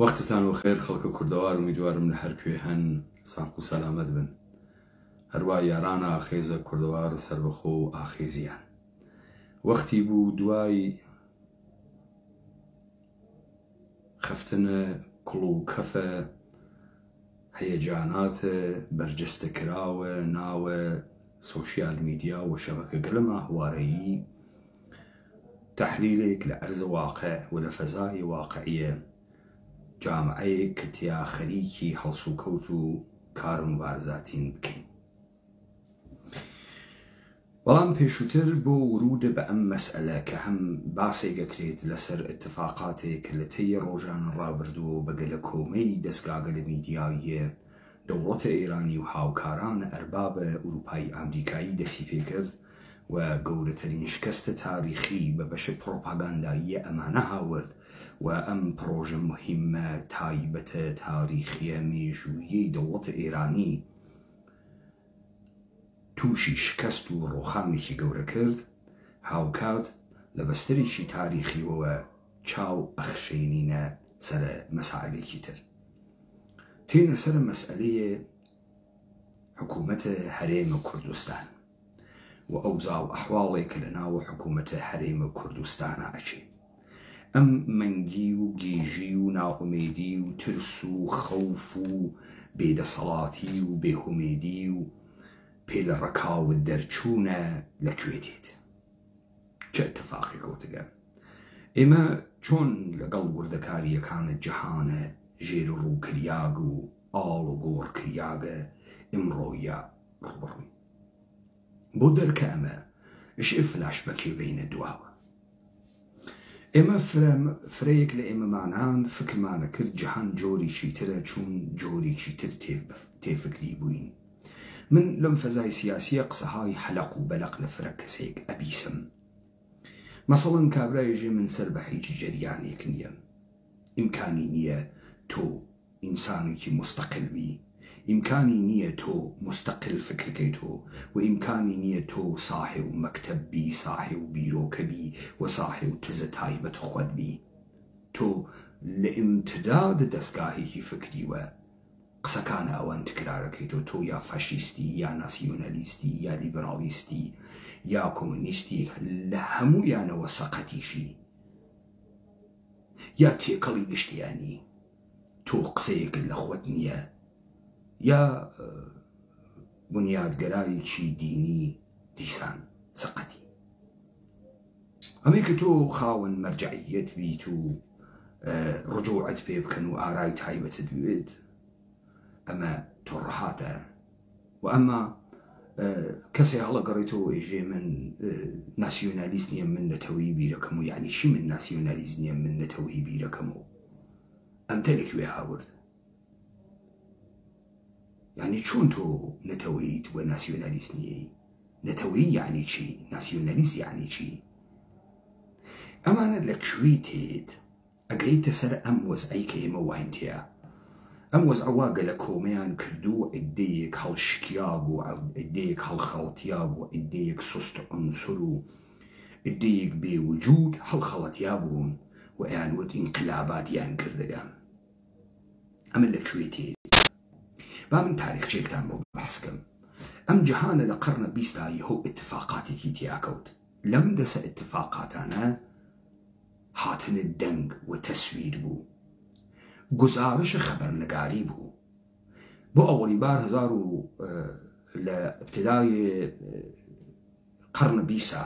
وەختتان و خێر خەڵکە کوردەوار امیدوارم لە هەر کوێ هەن ساق و سەلامەت بن. هەروە یارانە ئاخێزە کوردەوار و سەربەخۆ و ئاخێزیان. وەختی بوو دوای خەفتنە کوڵ و کەفە هەیەجاناتە بەرجەستەکراوە ناوە سۆشیال میدیا و شەبەکە گەلەمە هوارەیی تحلیلێک لە ئەرزە واقع و لە فەزای واقعیە جامعەیەک کە تیا خەریکی هەڵس و کەوت و کار و مبارزاتین بکەین. بەڵام پێشووتر بۆ ورودە بە ئەم مەسئلە کە هەم باسێک ئەکرێت لەسەر اتفاقاتێک کە لە تەیە ڕۆژانە ڕابردووە بەگەلە کۆمەی دەستگاگە لە میدیاییە دەوڵەتە ئێرانی و هاوکارانە ئەربابە ئوروپایی ئەمریکایی دەسی پێکرد و گەورەترین شکستە تاریخی بە بەشە پرۆپاگانداییە ئەمانە هاورد و ئەم پرۆژە مهمە تایبەتە تاریخیە مێژوویەی دەوڵەتە ئێرانی تووشی شکست و ڕۆخانێکی گەورە کرد، هاوکات لە بەستەرێکی تاریخیەوە چاو ئەخشێنینە سەرە مەسائلێکی تر. تێنە سەرە مەسئلەیە حکوومەتە هەرێمە کوردستان و ئەوزا و ئەحواڵێکە لە ناوە حکوومەتە هەرێمە کوردستانە ئەچێ. ئەم مەنگی و گێژی و ناومێدی و ترس و خەوف و بێدەسەڵاتی و بێهومێدی و پێلە ڕەکاوت دەرچوونە لەکوێ دێت؟ چه اتفاقی کەوتگە؟ ئێمە چۆن لەگەڵ وردەکاریەکانە جەهانە ژێر و ڕووکریاگ و ئاڵ و گۆڕ کریاگە ئمڕۆیە ڕوبڕووی بۆ دەرکە ئەمە ئشێ فلاش بەکێ بینە دواوە. ئێمە فرەیەک لە ئێمەمانان فکرمانە کرد جەهان جۆریکی ترە چون جۆریکی تر تێفکری بووین. من لەم فەزای سیاسیە قسەهای حەلق و بەلق لە فرە کەسێک ئەبیسم. مەسەڵەن کابرایەژێ من سەر بە هیچ جەریانێک نییە. ئیمکانی نییە تۆ ئینسانێکی مستەقل بی، ئیمکانی نییە تۆ مستەقل فکرکەی تۆ و ئیمکانی نییە تۆ ساحێ و مەکتەب بی، ساحێ و بیرۆکە بی و ساحێ و تزە تایبەت خۆت بی. تۆ لە ئیمتداد دەستگاهێکی فکریوە قسەکانە ئەوان تکرارەکەیتەوە. تۆ یا فاشیستی یا ناسیۆنەلیستی یا لیبرالیستی یا کۆمونیستی، لە هەموویانەوە سەقەتیشی یا تێکەڵی گشتیانی. تۆ قسەیەک لە خۆت نییە یا بنیادگەرایەکی دینی دیسان سەقەتی. ئەمەی کە تۆ خاوەن مەرجعیەت بیت و ڕجوعەت پێ بکەن و ئارای تایبەتت بێت، ئەمە تۆ ڕەهاتە. و ئەمە کەسێ هەڵەگەڕێتەوە ئێژێ من ناسیۆنالیست نییە، من نەتەوەیی بیرەکەم و یعنی چی من ناسیۆنالیست نییە، من نەتەوەیی بیرەکەم و ئەم تەلێکوێ هاورد؟ یعنی چۆن تۆ نەتەوەییت وە ناسیۆنالیست نییەی؟ نەتەوەیی یعنی چی؟ ناسیۆنالیست یعنی چی؟ ئەمانە لەکوێ تێت ئەگەیتە سەر ئەم وەزعەی کە ئێمە واین تێیە؟ ئەم وەزعەواگە لە کۆمەیان کردو عیدەیەک هەڵشکیاگ و عیدەیەک هەڵخەڵەتیاگ و عیدەیەک سوست عنسر و عیدەیەک بێوجود هەڵخەڵەتیا بوون و ئەیانوت ئینقلاباتیان کردەگەن. ئەمە لەکوێ تێت؟ با من تاریخچێکتان بۆ بەحسکەم. ئەم جەهانە لە قەرنە بیستایی هەو اتفاقاتێکی تیاکەوت. لەم دەسە اتفاقاتانە هاتنە دەنگ و تەسویر بوو، گزارش خەبەرنگاری بوو. بۆ ئەوەڵی بار لە ابتدای قەرنە بیسا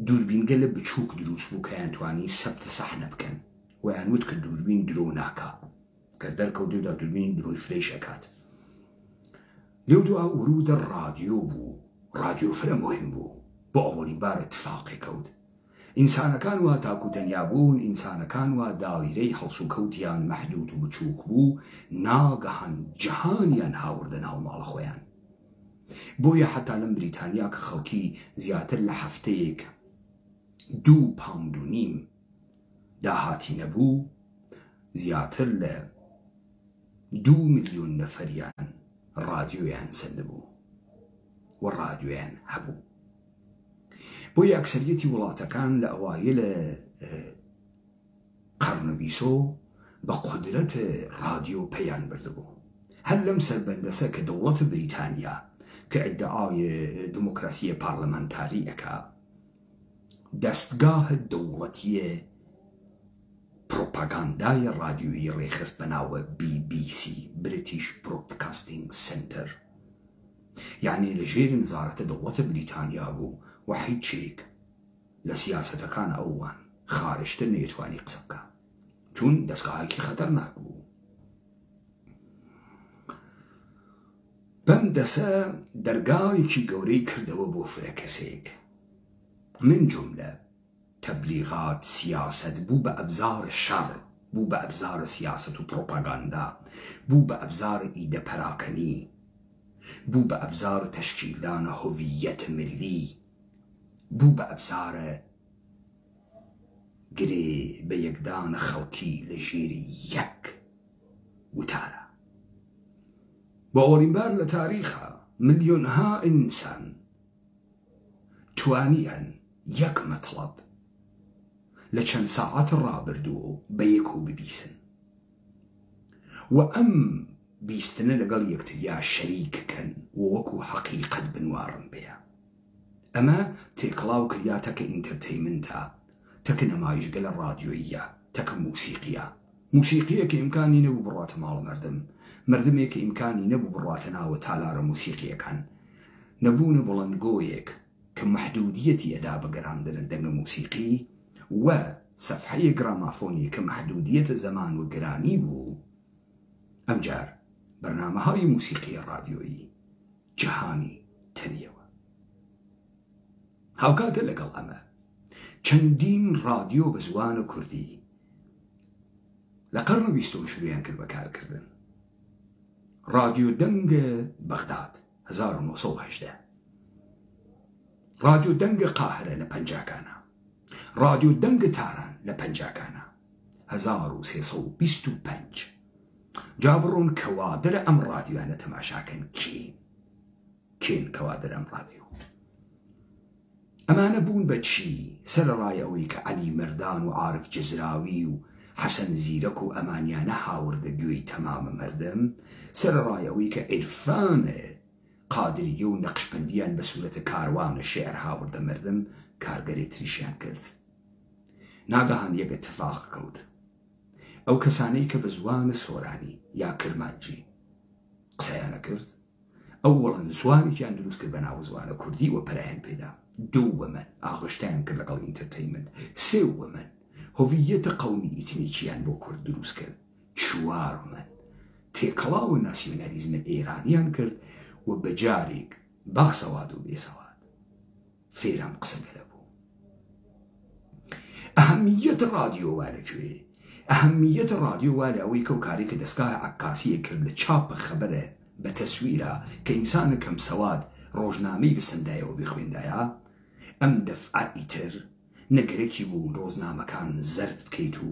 دووربینگە لە بچووک دروست بوو کە یانتوانی سەبتە سەحنە بکەن و یانوت کە دووربین درۆ ناکا، کە دەرکەوتێدا دووربین درۆی فرەی شەکات. لێو دووە ورودە ڕادیۆ بوو. ڕادیۆ فرە مهم بوو. بۆ ئەوەڵی بار اتفاقی کەوت. ئینسانەکان وا تاکو تەنیا بوون، ئینسانەکان وا داویرەی هەڵس و کەوتیان مەحدود و بچووک بوو، ناگەهان جەهانیان هاوردە ناو ماڵە خۆیان. بۆیە حتا لەم بریتانیا کە خەڵکی زیاتر لە هەفتەیەک 2.5 پاوند داهاتی نەبوو، زیاتر لە 2 ملیۆن نەفەریان ڕادیۆیان سەردەبوو و ڕادیۆیان هەبوو. بۆیە ئەکسەریەتی وڵاتەکان لە ئەوایە لە قەرنە نویسۆ بە قودرەت رادیۆ پەیان بردبوو. هەر لەم سەربەندەسە کە دەوڵەتە بریتانیا کە ئیدعای دموکراسی پارلەمانتاری ئەکا، دەستگاه دەوڵەتیە پرۆپاگاندای رادیۆیی ڕێخست بە ناوە BBC British Broadcasting Center، یعنی لە ژێر نزارەتە دەوڵەتە بریتانیا بوو و هیچێک لە سیاسەتەکان ئەوان خارجتر نەیەتوانی قسە بکە، چون دەستگاهێکی خەتەرناک بوو. بەم دەسە دەرگایەکی گەورەی کردەوە بۆ فرە کەسێک، من جملە تبلیغات، سیاست بوو بە ئەبزار شەڕ، بوو بە ئەبزار سیاست و پرۆپاگاندا، بوو بە ئەبزار ئیدە پەراکەنی، بوو بە ئەبزار تەشکیلدانە هۆڤیەت ملی، بوو بە ئەبزارە گرێ بە یەکدانە خەڵکی لە ژێری یەک وتارە. بە ئۆڵیمبار لە تاریخە ملیۆنها ئینسان توانیان یەک مەطلب لە چەند ساعات ڕابردووە بە یەک و ببیسن و ئەم بیستنە لەگەڵ یەکتریا شەریککەن و وەکو حەقیقەت بنوارن پێە. ئەمە تێکڵاو کریا تەکە ئینتەرتەیمنتە، تەکە نەمایشگە لە ڕادیۆیە، تەکە موسیقیە. موسیقیە کە ئیمکانی نەبوو بڕاتە ماڵ مردمێک کە ئیمکانی نەبوو بڕاتە ناوە تالارە موسیقیەکان، نەبوونە بڵندگۆیەک کە مەحدودیەتی ئەدا بەگەڕاندنە دەنگە موسیقی و سەفحەیە گرامافۆنی کە مەحدودیەتە زەمان و گرانی بوو. ئەمجار بەرنامەهای موسیقی رادیۆیی جەهانی تەنیەوە. هاوکاتە لەگەڵ ئەمە چەندین رادیۆ بە زوانە کوردی لە قەرنە بیستۆم شروعیان کرد بەکارکردن. رادیۆ دەنگە بەغداد 1980، رادیۆ دەنگە قاهرە لە پەنجاکانە، رادیۆ دەنگە تاران لە پەنجاکانە 1325. جا بڕۆن کەوادرە ئەم رادیۆیانە تەماشاکەن کێن کەوادرە ئەم رادیۆ. ئەمانە بوون بە چی؟ سەرڕای ئەوەی کە عەلی مەردان و عارف جزراوی و حەسەن زیرەک و ئەمانیانە هاوردە گوێی تەمامە مەردم، سەرڕای ئەوەی کە عیرفانە قادریە و نەقشبەندیان بە سوورەتە کاروانە شێعر هاوردە مەردم کارگەرێ تریشیان کرد. ناگەهان یەک اتفاق کەوت. ئەو کەسانەی کە بە زوانە سۆرانی یا کرمانجی قسەیانە کرد، ئەوەڵەن زوانێکیان دروست کرد بە ناو زوانە کوردی و پەلایەن پێدا. دووەمە ئاغشتیان کرد لەگەڵ ئینتەرتەیمنت. سێوەمە هۆڤیەتە قەومی ئیتنیکیان بۆ کورد دروست کرد. چوارەمە تێکەڵاو ناسیۆنالیزمە ئێرانیان کرد و بەجارێک باسەواد و بێسەواد فێرام قسەگەلە بوو. ئەهەمیەت رادیۆوا لەکوێ؟ ئەهەمیەت رادیۆوا لە ئەوەی کە و کاری کە دەستگای عەکاسیە کرد لە چاپە خەبەرە بە تەسویرە کە ئینسانە کەم سەواد ڕۆژنامەی بسەندایەوە بخوێندایە، ئەم دەفعە ئیتر نەگەرێکی بوو ڕۆژنامەکان زەرد بکەیت و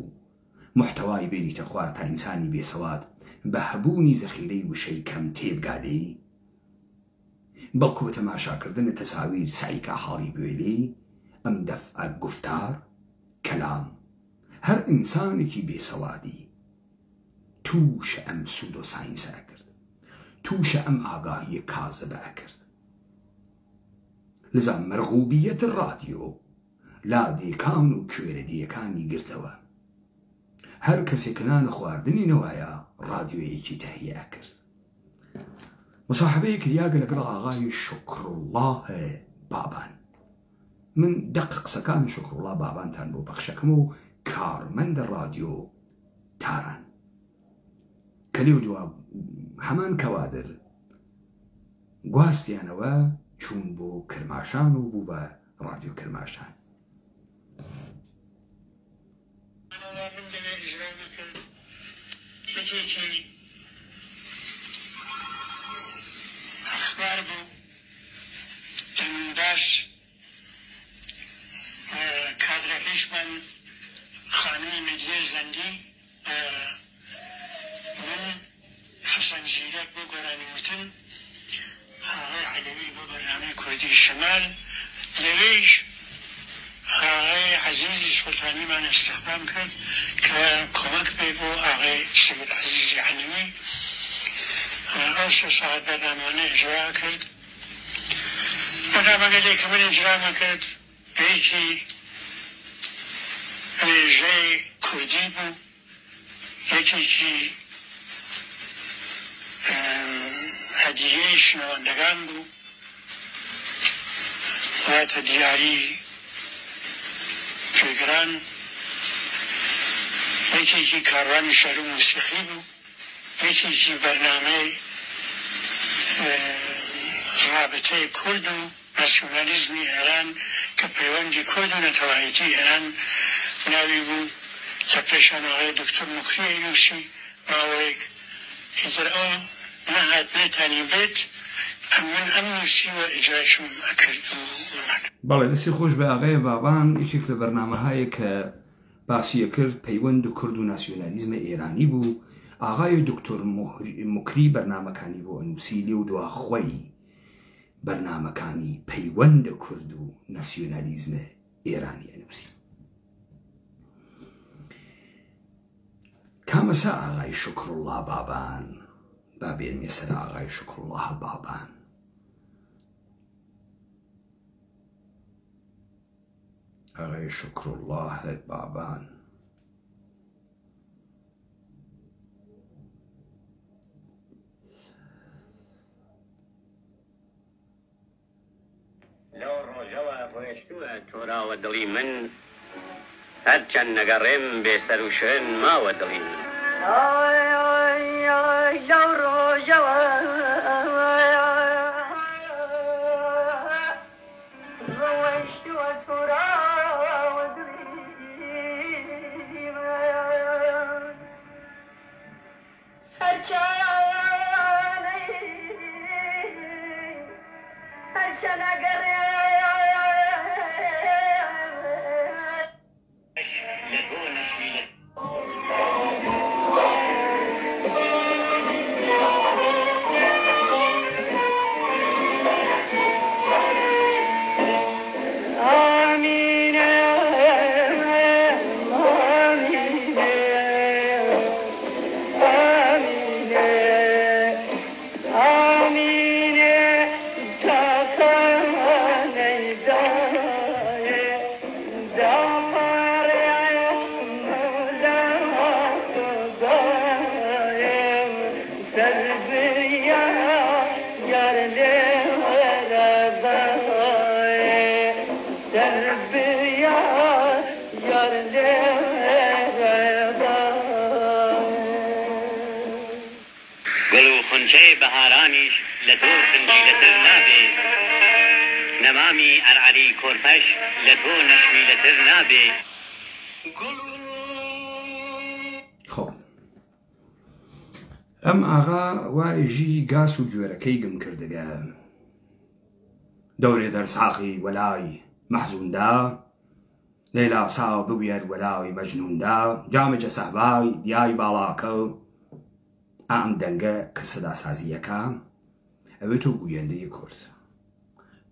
محتەوای بێنیتە خوار تا ئینسانی بێسەواد بە هەبوونی زەخیرەی وشەی کەم تێبگادەی، بەڵکو بە تەماشاکردنە تەساویر سعیکە حاڵی بوێلەی، ئەم دەفعە گفتار، کەلام، هەر ئینسانێکی بێسەوادی تووشە ئەم سودۆ ساینسە کرد، تووشە ئەم ئاگاهیە کاذبە کرد. لذا مەرغوبیەت رادیۆ لادێکان و کوێرەدیەکانی گرتەوە. هەر کەسێک نانە خواردنی نەوایە رادیۆیەکی تەهیە کرد. مصاحبەیەک دیاگە لەگەڵ ئاغای شکرڵڵاه بابان. من دەق قسەکانی شکرڵڵاه بابانتان بۆ بەخشەکەم و کارمەندە رادیۆ تاران کە لێو دووە هەمان کەوادر گواستیانەوە چوون بۆ کرماشان و بوو بە رادیۆ کرماشان. یەکێکی ئەخبار بوو دەنگداش کادرەکەیشمان خانمی مەدیە زەندی من حەسەن زیرەک بۆ گۆرانی وتن، ئاغای عەلەوی بۆ بەرنامەی کوردی شەمال، لەوێیش آقای عزیزی سلطانی من استخدام کرد که کمک بگو آقای سید عزیزی علمی او 3 ساعت برنامه اجرا کرد. برنامه که من اجرا کرد یکی رژه کردی بود، یکی که هدیه شنوندگان بود و دیاری جگران، یکی که کاروان شعر و موسیقی بود، یکی که برنامه رابطه کرد و ناسیونالیزم ایران که پیوند کرد و نتوانیتی ایران ناوی بود که پیشان آقای دکتر مکری اینوسی ماویک ایتر او نهاد نتانی بیت من امنوسی و اجرایشم اکرد و بەڵێ دەستی خۆش بە ئاغای بابان یەکێک لە بەرنامەهایە کە باسیە کرد پەیوەند و کورد و ناسیۆنالیزمە ئێرانی بوو. ئاغای دکتۆر مکری بەرنامەکانی بۆ ئەنووسی لێو دواخۆی بەرنامەکانی پەیوەندە کورد و ناسیۆنالیزمە ئێرانی ئەنووسی. کامەسا ئاغای شکرڵڵا بابان با بێنمێ سەر ئاغای شکرڵڵا بابان. آقای شکرالله بابان لو ڕۆژەوە ڕۆیشتووە تۆرا و دڵی من هەرچەند نەگەڕێم بێسەر و شوێن ماوە دڵی من لەو ڕۆژەوە ڕۆیشتووە تۆرا بهارانیش لتو سنجیلتر نابێ نەمامی ئەرعەلی کۆرپەش لەتۆ نەشمیلەتر نابێ. خۆ ئەم ئاغا وایژی گاس و گوێرەکەی گم کردگە دەورێ دەرساقی وەلای مەحزوندا لەیلا ساو ببوێر وەلای مەجنوندا جامجە سەحبای دیای باڵاکە ئەم دەنگە کە سەداسازیەکە ئەوێت و گوێندەی کورد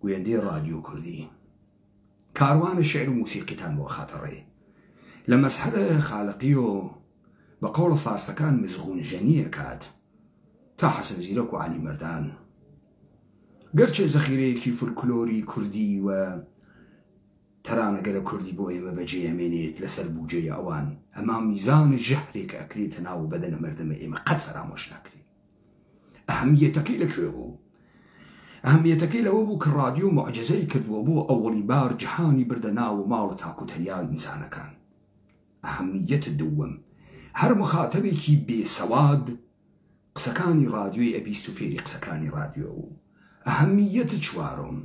گوێندەی ڕادیۆ کوردی کاروانە شعر و موسیقیتان بۆ خاتەڕێ لە مەسحەرە خاڵقی و بە قەوڵە فارسەکان مزغونژەنیە کات تا حەسەن زیرەک و عەلی مەردان گەرچێ زەخیرەیەکی فولکلۆری کوردی و تەرانەگەرە کوردی بۆ ئێمە بەجێهێمێنێت لەسەر بوجێ ئەوان ئەما میزانە ژەهرێک ئەکرێتە ناو بەدەنە مەردەمە ئێمە قەت فەرامۆش ناکرێت. ئەهەمیەتەکەی لەکوێ بوو؟ ئەهەمیەتەکەی لەوە بوو کە ڕادیۆ معجزەی کردووە بۆ ئەوەڵی بار جیهانی بردە ناو ماڵە تاکوتەریای ئینسانەکان. ئەهەمیەتە دووەم هەر مخاتەبێکی بێسەواد قسەکانی ڕادیۆی ئەبیست و فێری قسەکانی ڕادیۆ بوو. ئەهەمیەتە چوارۆم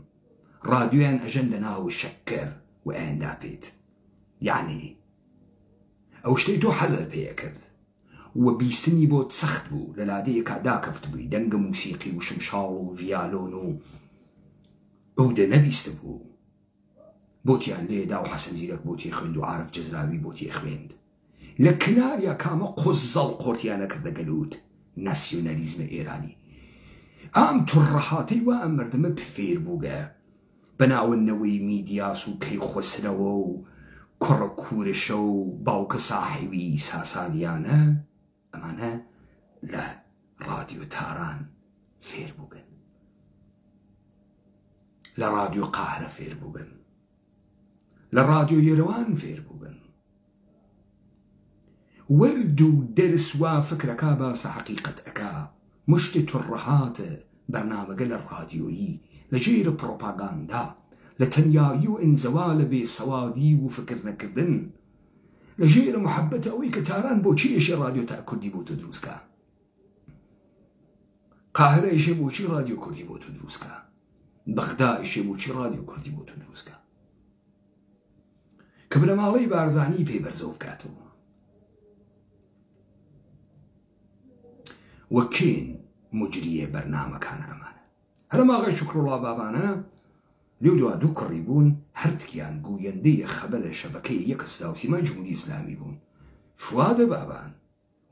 ڕادیۆیان ئەژەن لە ناو شەکەر و ئەیەندا پێت، یعنی ئەو شتەی تۆ حەزت پێیە کرد و بیستنی بۆت سەخت بوو لە لادەیەکا داکەفت بووی دەنگە موسیقی و شمشاڵ و ڤیالۆن و ئەو دە نەبیستە بوو بۆتیان لێدا و حەسەن زیرەک بۆتی خوێند و عارف جەزراوی بۆتی خوێند لە کناریا کامە قۆزەڵ قۆرتیانە کردە گەلووت ناسیۆنالیزمە ئێرانی ئام توڕەهاتەی وا ئەم مەردەمە فێر بووگە بەناوەندنەوەی میدیاس و کەی خۆسرەوە و کوڕە کوورشە و باوکە ساحیبی ساسانیانە ئەمانە لە رادیۆ تاران فێر بووگن، لە رادیۆ قاهرە فێر بووگن، لە رادیۆ یێرەوان فێر بووگن. ورد و دەرس وا فکرەکە باسە حەقیقەت ئەکا مشتی تڕەهاتە بەرنامەگە لە رادیۆیی لە ژێرە پرۆپاگاندا لە تەنیایی و ئینزەوا لە بێسەوادی و فکر نەکردن لە ژێرە محەبەت ئەوەی کە تاران بۆچی ئێشێ رادیۆ تا کوردی بۆ تۆ دروستکە، قاهرە ئێشێ بۆچی رادیۆ کوردی بۆ تۆ دروستکە، بەغدا ئێشێ بۆچی رادیۆ کوردی بۆ تۆ دروستکە کە بنەماڵەی بارزانی پێی بەرزەوە بکاتەوە. وەکێن مجریە بەرنامەکان ئەمانە هەرماغی شکرۆڵا بابانە لێو دوو کڕی بوون، هەرتکیان گوویەندەی خەبەرە شەبەکەی یەکستا و سیمای جمهوری ئیسلامی بوون. فوادە بابان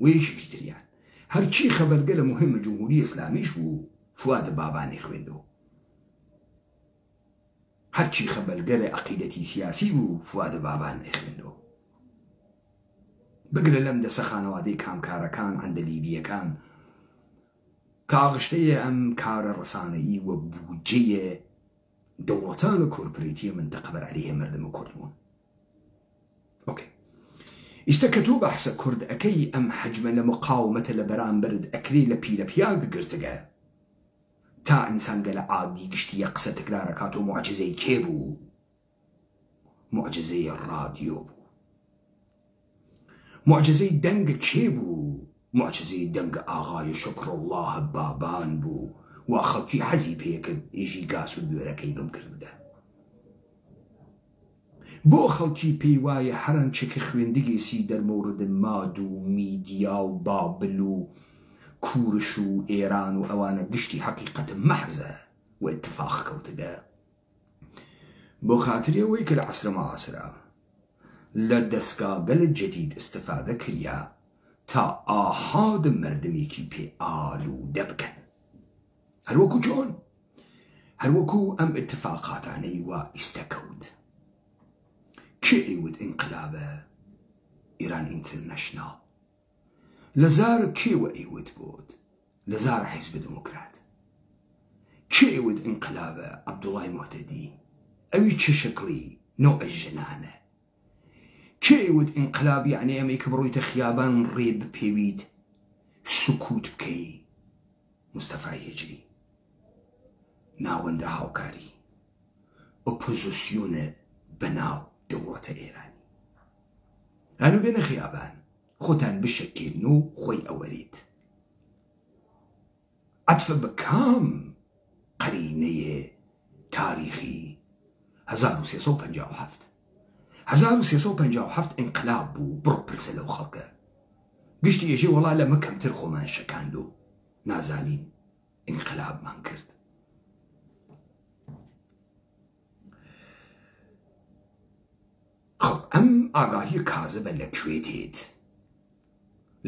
وەیەکێکی تریان هەرچی خەبەرگە لە مهمە جمهوری ئیسلامیش بوو فوادە بابانێ خوێندەوە، هەرچی خەبەرگە لە عەقیدەتی سیاسی بوو فوادە بابانێ خوێندەوە. بگرە لەم دەسە خانەوادەی کامکارەکان عەندەلیبیەکان کاغشتەیە ئەم کارە ڕسانەیی وە بودجەیە دەوڵەتانە کۆرپۆرێتیە منتەقە بەرعەلیهە مردمە کورد بوون. ئۆکێ ئیستا کە تۆ بەحسە کورد ئەەکەی ئەم حەجمە لە مقاومەتە لە بەرامبرد ئەکرێ لە پیرە پیاگە گرتگە تا ئینسان گەلە عادی گشتیە قسە تکرارەکات و معجزەی کێ بوو؟ معجزەی رادیۆ بوو. معجزەی دەنگە کێ بوو؟ معجزەی دەنگ ئاغای شکرۆڵڵاه بابان بوو وا خەڵکی حەزی پێکرد ئێژی گاس و دوێرەکەی گم کردە. بۆ خەڵکی پێی وایە هەرانچێکە خوێندگێسی دەرمەوردن ماد و میدیا و بابل و کوورش و ئێران و ئەوانە گشتی حەقیقەت مەحزە و اتفاق کەوتگە بۆ خاتری ئەوەی کە لە عەسرە مەعاسرە لە دەستگاگەلە جەدید استفادە کردیا تا ئاهاد مردمێکی پێ ئالوودە بکەن، هەروەکو چۆن؟ هەروەکو ئەم اتفاقاتانەی وا ئیستەکەوت. کێ ئەیوت ئینقلابە ئیران ئینتەرنەشناڵ لە زارە کێوە ئەیوت بۆت لە زارە حیزب دموکرات. کێ ئەیوت ئینقلابە عەبدوڵای موحتەدی ئەوی چه شەکڵی نۆعە ژنانە. کێ ئەیوت ئینقلاب یعنی ئەمەی کە بڕۆیتە خیابان ڕێ بپێویت سکوت بکەی؟ مستەفای هێجری ناوەندە هاوکاری ئۆپۆزیسیۆنە بەناو دەوڵەتە ئێرانی. ئەنو بێنە خیابان خۆتان بشەکێن و خۆی ئەوەریت. عەتفە بە کام قەرینەیە تاریخی 1357 1357 ئینقلاب بوو. بڕۆ پرسە لەو خەڵکە گشتی ئێژێ وەڵا لە مەکەمتر خۆمان شەکاند و نازانین ئینقلابمان کرد. خب ئەم ئاگاهی کاذبە لەکوێ دێت؟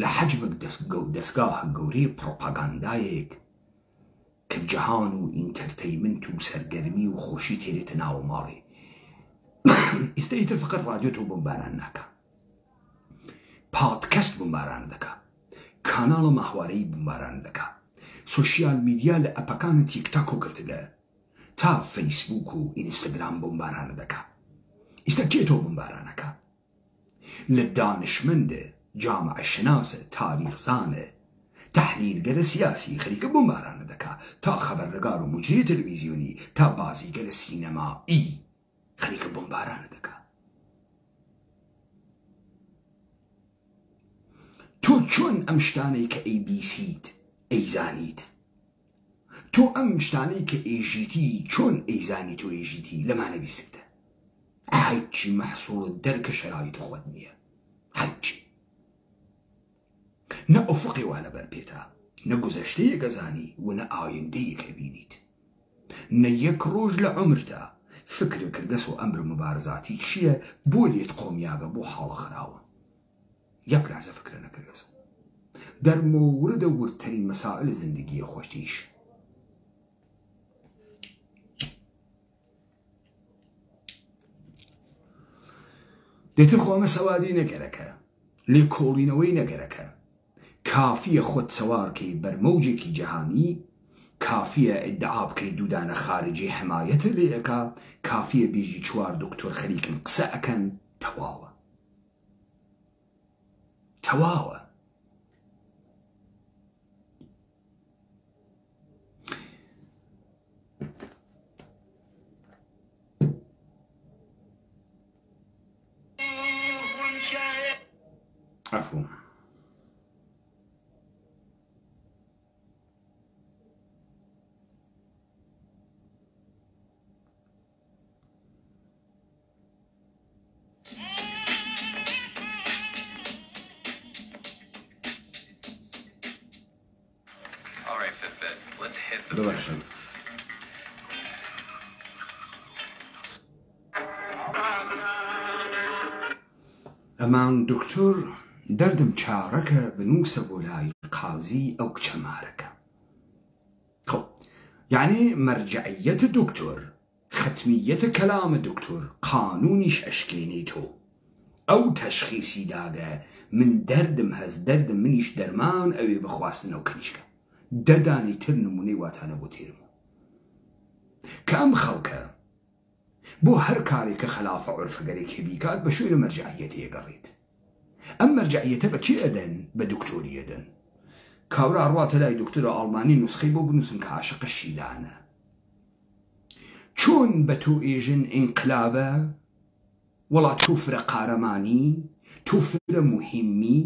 لە حەجمێک دەستگاهە گەورەی پرۆپاگاندایەک کە جەهان و ئینتەرتەیمنت و سەرگەرمی و خۆشی تێرێتە ناو ماڵێ. ئێستا ئیتر فقط رادیۆ تۆ بۆمباران ناکە، پادکەست بۆمباران دەکا، کاناڵە ماهوارەیی بۆمباران دەکا، سۆشیال میدیا لە ئەپەکانە تیکتاک و گرتگە تا فەیسبوک و ئینستاگرام بۆمبارانە دەکا. ئێستا کێ تۆ بۆمبارانەکە؟ لە دانشمەندە، جامعە شناسە، تاریخزانە، تحلیلگەرە سیاسی خەریکە بۆمبارانە دەکا تا خەبەرنگار و مجری تەلەڤیزیۆنی تا بازیگەرە سینەمایی خەریکە بۆمبارانە دەکا. تۆ چۆن ئەم شتانەی کە ئەیبیسیت ئەیزانیت؟ تۆ ئەم شتانەی کە ئێژیتی چۆن ئەیزانیت و ئێژیتی لەمانە بیستێتە؟ هیچی مەحسوڵت دەرکە شەرایط خۆت نییە، هیچی نە ئوفقی وا لەبەر پێتا، نە گوزەشتەیەک ئەزانی و نە ئایندەیەک ئەبینیت، نە یەک ڕۆژ لە عومرتا فکر کردەس و ئەمر مبارزاتی چییە بۆ لێت قۆمیاگە بۆ حاڵە خراوە. یەک لحظە فکرە نەکردەس دەرمەوردە وردترین مەسائل زندگیە خۆشتیش. ئێتر خۆمە سەوادی نەگەرەکە لێ کۆڵینەوەی نەگەرەکە کافیە خۆت سەوارکەی بەرمەوجێکی جەهانی کافیە ئیدعا بکەی دوودانە خارجی حمایەتە لێ ئەکا کافیە بێژی چوار دکتۆر خەریکن قسە ئەکەن تەواوە تەواوە. عفو. All right, Fitbit, let's hit the ببخشن. ئەمان دکتۆر دەردم چارەکە بنووسە بۆ لای قازی ئەو کچەمارەکە. خب یعنی مەرجعیەتە دکتۆر ختمیەتە کەلامە دکتۆر قانونیش ئەشکێنی تۆ ئەو تەشخیسی داگە من دەردم هەست دەردم منیش دەرمان ئەوێ بخواستن ئەو کەنیشکە دەردانی تر نمونەی واتانە بۆ تێرمەوە کە ئەم خەڵکە بۆ هەر کارێکە خلافە عورفەگەرێکی بیکات بە شوێنە مەرجعیەتی ئەگەڕێت. ئەم مەرجعیەتە بە کێ ئەدەن؟ بە دکتۆری ئەدەن. کاورا ڕواتە لای دکتۆرە ئاڵمانی نوسخەی بۆ بنووسن کە عاشقە شیدانە. چۆن بە تۆ ئێژن ئینقلابە؟ وەڵا تۆ فرە قارەمانی تۆ فرە مهمی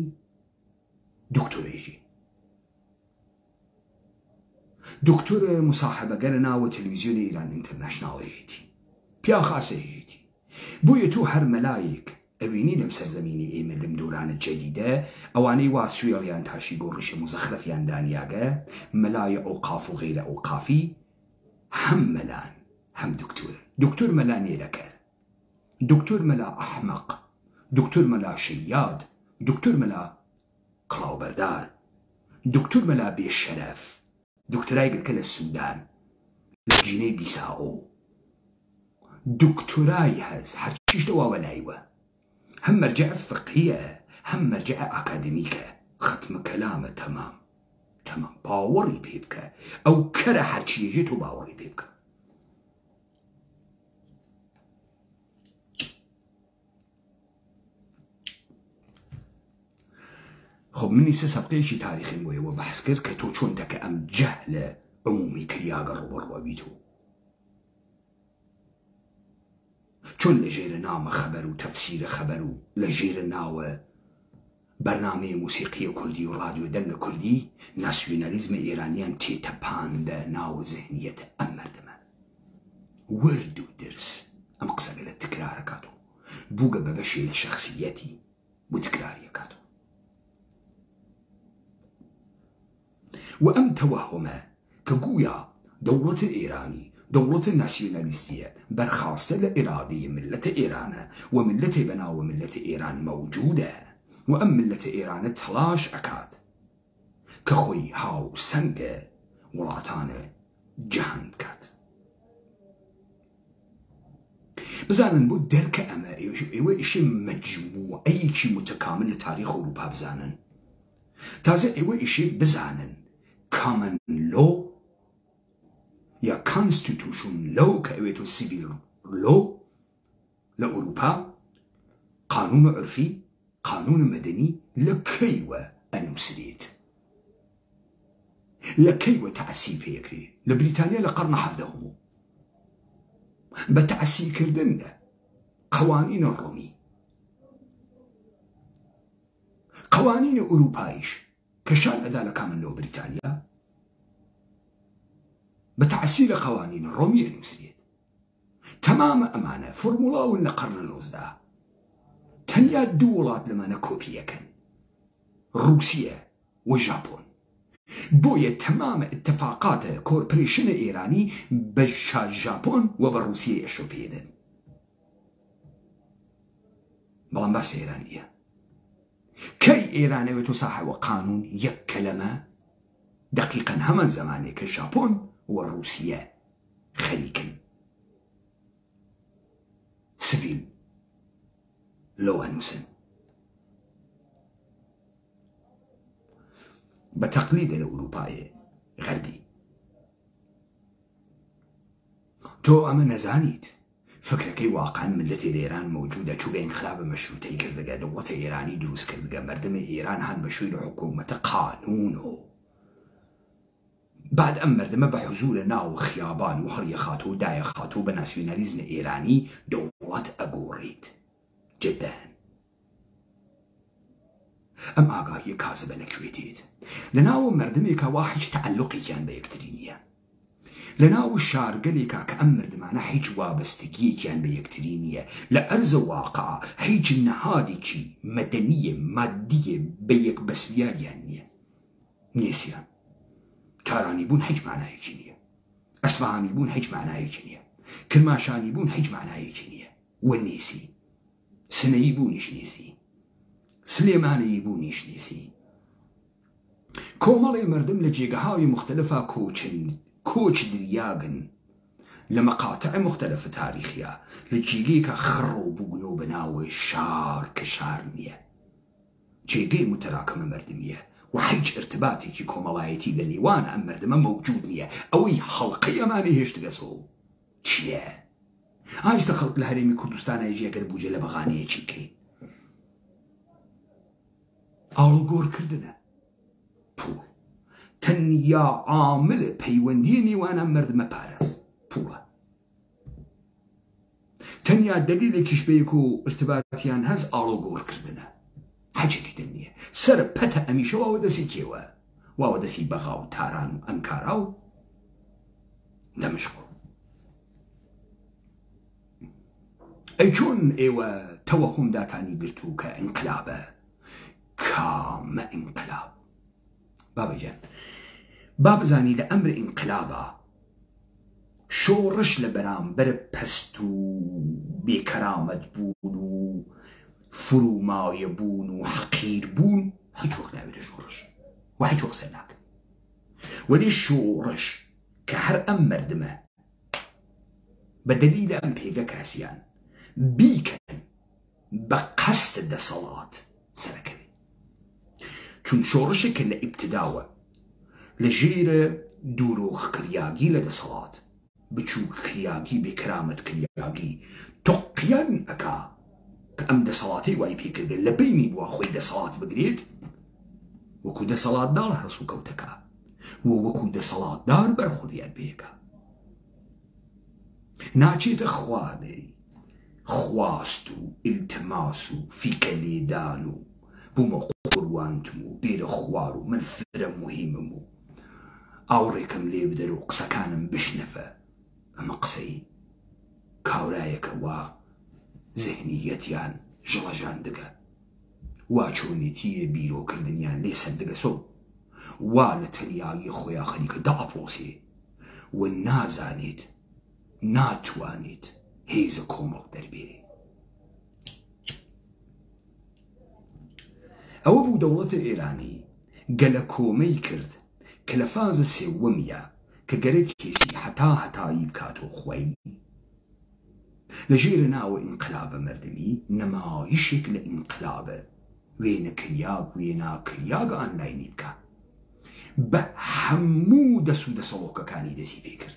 دکتۆرێژی دکتۆرە مساحبەگەرە ناوە تەلەڤیزیۆنی ئیران ئینتەرناشناڵێژیتی پیا خاسەژیتی بۆیە تۆ هەر مەلایەک ئەوێنی لەم سەرزەمینی ئێمە لەم دورانە جەدیدە ئەوانەی وا سوێڵیان تاشی بۆ ڕیشە مزەخرەفیان دانیاگە مەلای ئەوقاف و غیرە ئەوقافی هەم مەلان هەم دکتۆرن. دکتۆر مەلا نێرەکەر دکتۆر مەلا ئەحمەق دکتۆر مەلا شەیاد دکتۆر مەلا کڵاوبەردار دکتۆر مەلا بێشەرەف دکتۆرای گرکە لە سوودان لە جینەی بیساۆ دکتۆرای هەز هەرچیش دەواوە لایوە هەم مەرجع فقهیە هەم مەرجع ئاکادمیکە ختمە کەلامە تەمام تەمام باوەڕی پێ بکە ئەو کەرە هەرچیەژێت و باوەڕی پێ بکە. خب منی سە سەبقەیەکی تاریخیم بۆیەوە بەحس کرد کە تۆ چۆن دەکە ئەم جەهلە عمومی کریاگە ڕوبەڕوە بیتۆ چۆن لە ژێرە نامە خەبەر و تەفسیرە خەبەر و لە ژێرە ناوە بەرنامەی موسیقیە کوردی و ڕادیۆ دەنگە کوردی ناسیۆنالیزمە ئێرانیان تێتەپاندە ناوە زەهنیەتە ئەم مەردەمە ورد و درس ئەم قسەگە لە تکرارەکاتۆ بووگە بە بەشی لە شەخصیەتی بۆ تکراریەکاتۆ و ئەم تەوەهمە کە گویا دەوڵەتە ئێرانی دەوڵەتە ناسیۆنالیستیە بەرخاستە لە ئێرادەی ملەتە ئێرانە و ملەتێ بەناوە ملەتە ئێران مەوجودە و ئەم ملەتە ئێرانە تەلاش ئەکات کە خۆی هاو سەنگە وڵاتانە جەهان بکات. بزانن بۆ دەرکە ئەمە ئێوە ئیشی مەجموعەیەکی متکامل لە تاریخ ئەوروپا بزانن تازە ئێوە ئیشی بزانن کامن لۆ یا کانستیتوشن لۆ کە ئەوێتۆ سیڤیل لۆ لە ئەوروپا قانون عرفی قانون مەدەنی لە کەیوە ئەنووسرێت لە کەیوە تەعسی پێکرێ لە بریتانیا لە قەرنە حەڤدەهەموو بە تەعسیکردن لە قەوانینە ڕۆمی قوانین ئوروپایش کەشان ئەدا لە کامن لۆ بریتانیا بە تەعسیر قوانین ڕۆمی ئەنووسرێت تەمامە ئەمانە فۆرموڵاون لە قەرنە نۆزدە تەنیا دوو وڵات لەمانە کۆپیەکەن رووسیە و ژاپۆن بۆیە تەمامە ئتفاقاتە کۆرپۆرێشنە ئێرانی بە ژاپۆن و بە رووسیە ئێشۆ پێدەن بەڵام باسی ئێرانیە کەی ئێرانەوێت و ساحەوە قانون یەک کەلەمە دقیقەن هەمان زمانێک کە ژاپۆن و رووسیە خەریکن سڤیل لو أنوسن بتقليد الأوروباي غربي تو أما نزانيت فكرك واقعا ملت إيران موجودة شو انقلاب مشروطي كردقا دولة إيراني دروس كردقا مردم إيران هان بشويل حكومة قانونه بعد أم مردم بحزول ناو خيابان وهري خاتو داي خاتو بناسيوناليزم إيراني دولة أقوريت جدا أم آقاهي كازبة نكويتيت لناو مردمي كواحد تعلقي كان بيكترينيا لناو الشارقليكا كأم مردمانا حيج وابستقي كان بيكترينيا لأرز واقع حيج النهاديكي مدنية مادية بيك بسليا يعني نيسيان تاراني بون حيج معناه كينيا أسفهاني بون حيج معناه كينيا كرماشاني بون حيج معناه كينيا والنيسي سني بونيش نيسي سليماني بونيش نيسي كومالي مردم لجيقهاي مختلفة كوش درياغن لمقاطع مختلفة تاريخية لجيقيك خرو بقنو بناوي شار كشارنية جيقي متراكمة مردمية وحج ارتباطي كي كومالايتي لنيوان أم مردمة موجود نية أوي حلقية ما نيهش تقصو چيه آيستا خلق لهريمي كردستان يجي اگر بوجه لبغانيه چي كين آلگور کردنه پول تنیا عامل پیوندی نیوان مردم پارس پوله تنیا دلیل کش بیکو ارتباطیان هز آلگور کردنه حاجه کردنیه سر پته امیشه واو دسی کیوه واو دسی بغاو تاران و انکاراو دمشقو ای چون ایوه توهم داتانی گرتو که انقلابه كام انقلاب بابا جان بابا زاني لأمر انقلابا شورش لبرام بر پستو بكرامت بونو فروماي بونو حقير بون هيج وقت نابد شورش وهيج وقت سناك ولي شورش كهر أم مردمه بدليل أم بيغا كاسيان بيكن بقصد دا صلاة سركبي چون شورشي كان ابتداوه لجيرة دوروخ كرياجي لدى صلاة بچو كرياجي بكرامة كرياجي تقيان اكا كأم دا صلاتي واي بيكر لبيني بوا خوي دا صلاة بقريد وكو دا صلاة دار رسو كوتكا وكو دا صلاة دار برخوديان بيكا ناچيت اخواني خواستو التماسو في كليدانو بوما قروانتمو بير خوارو من فرم مهممو أوريكم لي بدرو قسكانم بشنفة أما قسي كاورايك وا ذهنيتيان جلجان دقا واچونيتي بيرو كردنيان ليسن دقا سو والتنياي خويا خليك دابوسي والنازانيت ناتوانيت هيز كومل دربيري أو بو دولة إيراني قال كومي كرد كلفاز السومية كقريكيسي حتى يبكاتو خوي لجيرنا وإنقلاب مردمي نما يشكل إنقلاب وين كرياق وينا كرياق أن لا ينبكا بحمو دسو دسلوكا كاني دسي بيكرد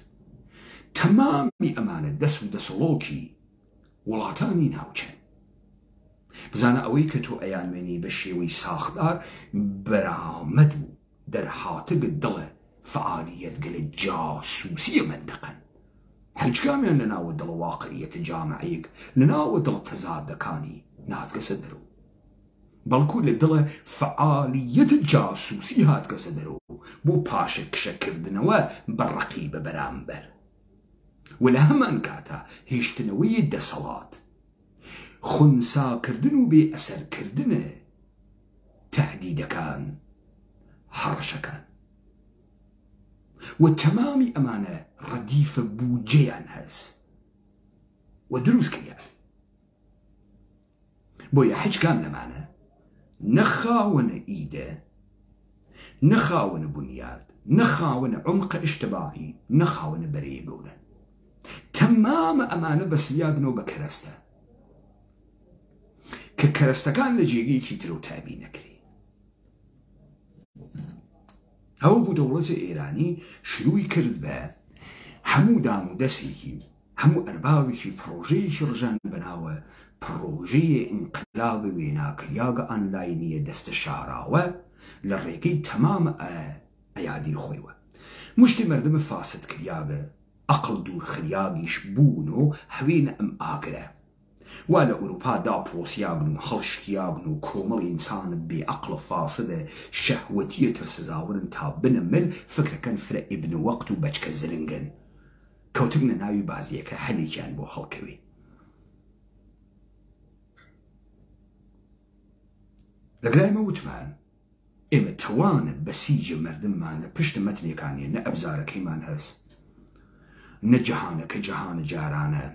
تمامي أمانة دسو دسلوكي ولاتاني ناوچن بزانا اوی که تو ایالمینی بشیوی ساختار برامد بو در حاطق دل فعالیت قل جاسوسی منطقا حج كامل لناو دل واقعية جامعيك لناو دل تزاد كاني نهات كسدرو بل كل دل فعالية جاسوسي هات كسدرو بو باشك شكردنوا برقيب برامبر ولهم انكاتا هيشتنوي دسالات خنسا كردنو بي أسر كردنه تهديد كان حرش كان والتمامي أمانة رديف بوجيان هز ودروس كريان بويا حج كامل معنا نخاون إيده نخاون بنياد نخاون عمق اجتماعي نخاون بريبونا تمام أمانة بس لياقنو بكرسته کە کەرەستەکان لە جێگەیەکی ترە و تابی نەکرێ. ئەوە بوو دەوڵەتە ئێرانی شروعی کرد بە هەموو دام و دەستێکی هەموو ئەرباوێکی پرۆژەیەکی ڕژان بەناوە پرۆژەیە ئینقلاب وێناکریاگە ئانلاینیە دەستە شاراوە لە ڕێگەی تەمامە ئەیادی خۆیوە. مشتی مردم فاسد کریاگە ئەقڵ دوور خریاگیش بوون و هەوێنە ئەم ئاگرە وا لە ئوروپا داپۆسیاگن و هەڵشکیاگن و کۆمەڵ ئینسان بێ ئەقڵ فاسدە شەهوەتیە ترسەزاورن تا بنەمل فکرەکەن فرە ئیبن وەقت و بەچکە زرنگن کەوتبنە ناوی بازیەکە هەلێکیان بۆ هەڵکەوێ. لەگرایمە وتمان ئێمە تەوانە بەسیجە مردممان لە پشت مەتنێکانێ نە ئەبزارەکەیمان هەست نە جەهانەکە جەهانە جارانە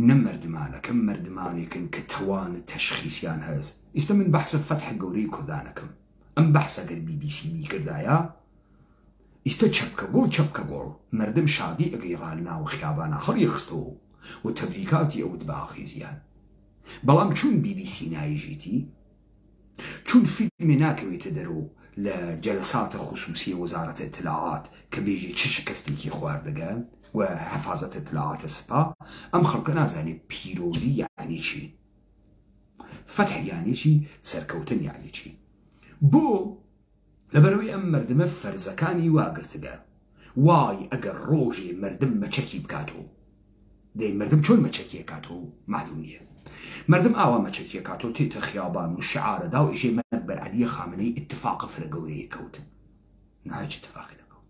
نە مردمانەکە مردمانێکن کە تەوانە تەشخیسیان هەست. ئیستا من بەحسە فەتح گەورەی کوردانەکەم ئەم بەحسە گەر BBC کردایە ئیستا چەپکە گۆڵ مردم شادی ئەگەیڕان ناو خیابانە هەڵیخستەوە و تەبریکاتی ئەوت بە ئاخیزیان. بەڵام چون BBC نایژیتی چون فیلمی ناکەوێتە دەرەوە لە جەلساتە خصوصی وەزارەتە اطلاعات کە بێژی چ شکستێکی خواردەگەن و حفاظەتە اطلاعاتە سپا ئەم خەڵکە نازانێ پیرۆزی یعنی چی، فتح یعنی چی، سەرکەوتن یعنی چی. بۆ لەبەرەوەی ئەم مردمە فەرزەکانی واگرتگە وای ئەگەر ڕۆژێ مردم مەچەکی بکاتەوە. دەی مردم چۆن مەچەکیە کاتەوە معلوم نییە. مردم ئاوا مەچەکیە کاتەوە تێتە خیابان و شعارەدا و ئیژێ مەرد بەر عەلیە خامنەی ئیتفاقە فرە گەورەیە کەوت. ناهیچ اتفاقی نەکەوت.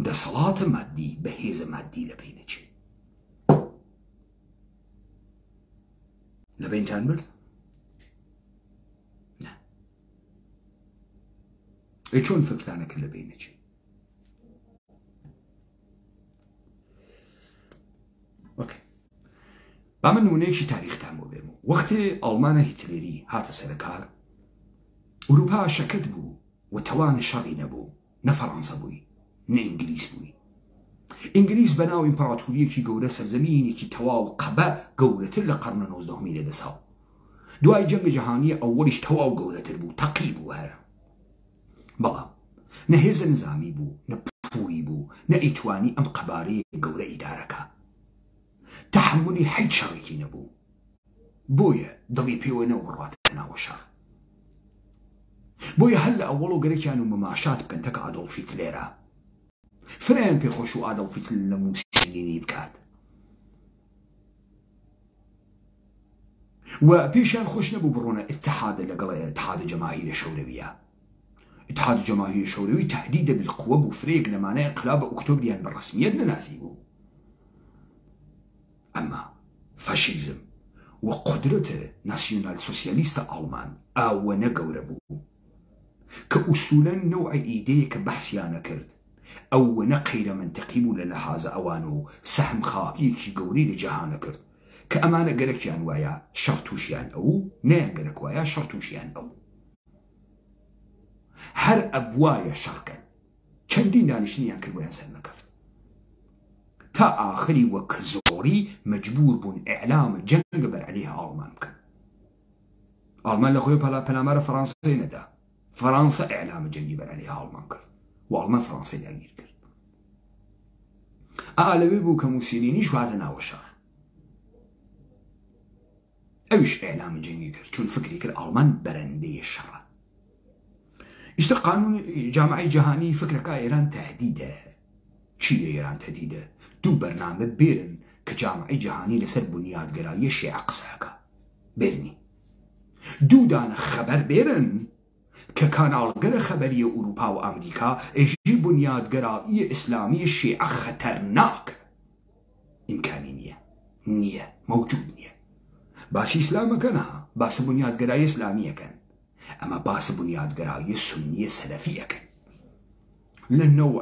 دەسەڵاتە مادی بەهێزە مادی لەبینە چێ. لەبینتان مرد؟ نه. ئەی چۆن فکرانەکە لەبینە چێ؟ با من نمونەیەکی تاریختان بۆ بێم. وەختێ ئەڵمانە هیتلێری هاتە سەرکار ئوروپا شەکەت بوو و تەوانە شەڕی نەبوو، نە فەڕەنسا بووی نە ئینگلیس بووی. ئینگلیس بەناو ئیمپەراتۆریەکی گەورە سەرزەمینێکی تەواو قەبە گەورەتر لە قەرنە 19 لەدەساو. دوای جەنگە جەهانیە ئەوەڵیش تەواو گەورەتر بوو، تەقی بوو هەرە. بەڵام نە هێزە نظامی بوو، نە پووری بوو، نە ئەیتوانی ئەم قەبارەیە گەورە ئیدارەکە. تحملی حیچ شەڕێکی نەبوو. بۆیە دڵی پێوە نەوەڕاتە ناوە شەڕ. بۆیە هەر لە ئەوەڵ و گەرەکیان و مەماشات بکەن تەکە ئادۆڵف هیتلێرە. فرەیان پێخۆش و ئادۆڵف هیتلر لە موسولینی بکات. و پێشیان خۆش نەبوو بڕۆنە ئیتحادە لەگەڵ ئیتحادە جەماهیرە شەورویە. ئیتحادە جەماهیرە شەوروی تەهدیدە بالقوە بوو، فرەیەک لەمانەیە ئینقلابە ئۆکتۆبریان بەڕەسمیەت نەناسی بوو. ئەمما فەشیزم و قدرەتە ناسیۆنال سۆسیالیستە ئاڵمان ئاوەنە گەورە بوو کە ئوسوولەن نەوعی ئیدەیە کە بەحسیانە کرد ئەوەنە قەیرە منتەقی بوو لە لەحاظە ئەوان و سەهم خاکیەکی گەورەی لە جەهانە کرد کە ئەمانە گەرەکیان وایە شەڕ تووشیان ئەو، نەیان گەرەک وایە شەڕ تووشیان ئەو. هەر ئەبوایە شەڕکەن چەندین دانیشتنیان کردویان سەر نەکەفت تا ئاخری وەک زۆری مەجبور بوون ئیعلامە جەنگ بەر عەلیە ئاڵمان بکەن. ئاڵمان لە خۆی پەلامارە فەڕەنسای نەدا، فەڕەنسا ئیعلامە جەنگی بەر عەلیە ئاڵمان کرد و ئاڵمان فەڕەنسای داگیر کرد. لەوێ بوو کە موسولینیش هاتە ناوە شەڕ. ئەویش ئیعلامە جەنگی کرد چون فکری کرد ئاڵمان بەرەندەی شەڕە. ئیستا قانون جامعەی جەهانی فکرەکە ئێران تەهدیدە. چیە ئێران تەهدیدە؟ دوو بەرنامە بێرن کە جامعەی جەهانی لەسەر بنیادگەرایی شیعە قسەکە بێرنی. دوو دانە خەبەر بێرن کە کاناڵگەرە خەبەریە ئوروپا و ئەمریکا ئێژی بنیادگەرایی ئیسلامی شیعە خەتەرناکە. ئیمکانی نییە، مەوجود نییە. باسی ئیسلامەکە نەها، باسە بنیادگەرایی ئیسلامیەکەن، ئەمە باسە بنیادگەرایی سونیە سەلەفیەکەن لە نەوع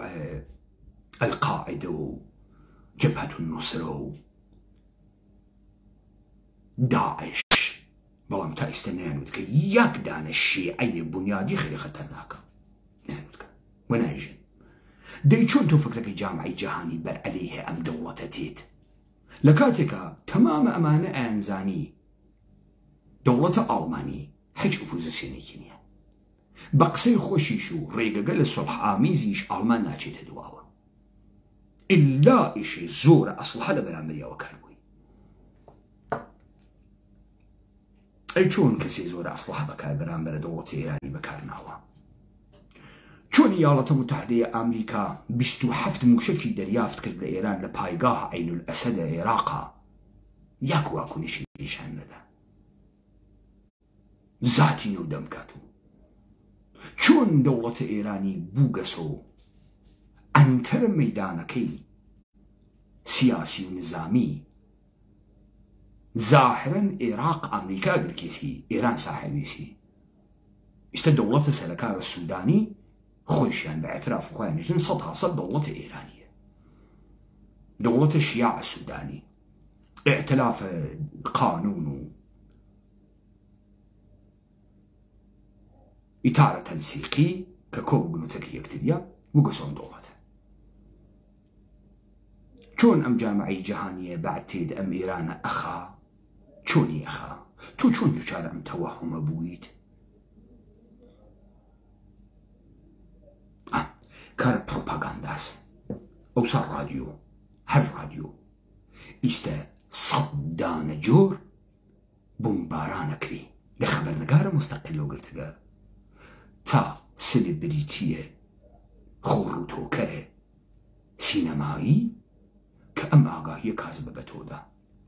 القاعدە و جبهة النصرة و داعش. بەڵام تا ئێستا نەیانوت کە یەک دانە شیعەی بنیادی خێری خەتەرناکە نەیانوت کە وە نایژن. دەی چۆن تۆ فکرەکەی جامعەی جەهانی بەر عەلەیهە ئەم دەوڵەتە تێت لە کاتێکە تەمامە ئەمانە ئەیانزانی دەوڵەتە ئاڵمانی هیچ ئۆپۆزیسیۆنێکی نییە. بە قسەی خۆشیش و ڕێگەگە لە سڵح ئامیزیش ئاڵمان ناچێتە دواوە ئللا ئیشی زۆرە ئەسلحە لە بەرامبەریەوە کاربووی. ئەی چۆن کەسی زۆرە ئەسلحە بەکار بەرامبەرە دەوڵەتی ئێرانی بەکارناوە؟ چۆن ایالەتە متحدەیە ئەمریکا 27 موشکی دەریافت کرد لە ئێران لە پایگاه عین الئەسەدە عێراقا یەک واکوونیشی نیشان نەدا زاتی نەو دەمکات و چۆن دەوڵەتە ئێرانی بووگەسە و ئەنتەرە مەیدانەکەی سیاسی و نظامی ظاهرەن عێراق ئەمریکا گرکێسی ئێران ساحەویسی ئێستا دەوڵەتە سەرەکارە سوودانی خۆشیان بە ئەتراف خۆیان نژن 100% دەوڵەتە ئێرانیە، دەوڵەتە شیاع سوودانی ئێعتلاف قانون و ئیتارە تەنسیقی کە کۆ بگنوتەکە یەکتریە بگەسۆن دەوڵەتە. چۆن ئەم جامعەی جەهانیە بعد تێد ئەم ئێرانە ئەخا چۆنی ئەخا؟ تۆ چۆن دووچارە ئەم تەوەهومە بوویت؟ کارە پرۆپاگانداس ئەوسا ڕادیۆ هەر ڕادیۆ ئیستە 100 دانە جۆر بۆمبارانەکری لە خەبەرنگارە مستەقل لۆگرتگە تا سلبریتیە خۆڕوتۆکەرە سینەمایی کە ئەم ئاگاهیە کازبە بە تۆدا.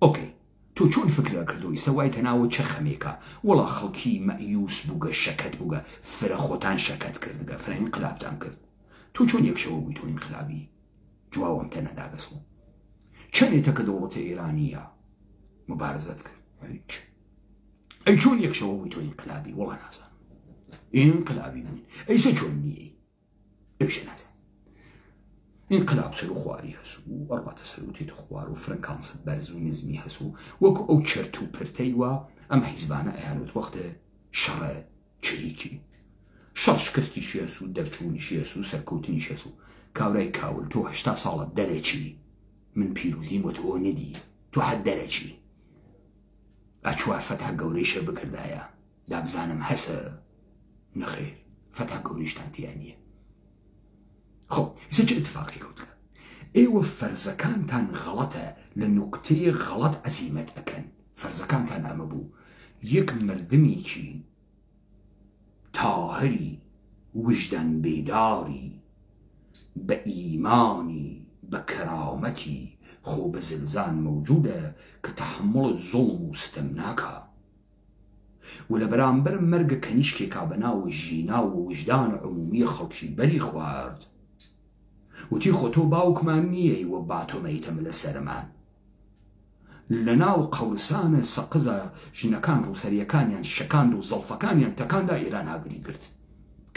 ئۆکەی تۆ چۆن فکرە کردو ئیسە وای تەناوە چە خەمێکە وەڵا خەڵکی مەیوس بووگە شەکەت بووگە فرە خۆتان شەکەت کردگە فرە ئینقلابتان کرد. تۆ چۆن یەکشەوە بووی تۆ ئینقلابی؟ جواوەم تە نەداگەسەوە چەندێتە کە دەوڵەتە ئێرانیە مبارزەت کرد ئەی چۆن یەکشەوە بووی تۆ ئینقلابی؟ وەڵا نازانم ئینقلابی بووین ئەیسە چۆن نییە ئەوشە نازانم. ئینقلاب سەر و خواری هەسوو و ئەڕباتە سەروتێتە خوار و فرەنکانسە بەرز و نزمی هەسوو وەکو ئەو چرت و پرتەی وە ئەم حیزبانە ئەیانوت وەختە شەڕە چریکی شەڕ شکستیشی هەسوو دەرچوونیشی هەسوو سەرکەوتنیشی هەسوو کاورای کاول تۆ 80 ساڵت دەرەچی من پیرۆزیم وە تۆ نەدی تۆ حەد دەرەچی ئەچوار فەتح گەورەیشە بکردایە دابزانم هەسە نەخێر فەتح گەورەیشتان تیان نییە. خۆ ئێستا چه اتفاقی کەوتکە؟ ئێوە فەرزەکانتان غەڵەتە لە نوکتەیە غەڵەت عەزیمەت ئەکەن. فەرزەکانتان ئەمە بوو یەک مردمێکی تاهری وجدان بێداری بە ئیمانی بە کەرامەتی خۆ بە زلزان مەوجودە کە تەحمڵ زوڵم و ستەم ناکا و لە بەرامبەر مەرگە کەنیشکێکا بەناو ژینا و وجدان عمومی خەڵکی بەری خوارد وتی خۆ تۆ باوکمان نییە وە باتۆمەیتەمە لە سەرمان لە ناو قەورسانە سەقزە ژنەکان ڕووسەریەکانیان شەکاند و زەڵفەکانیان تەکاندا ئێران هاگری گرت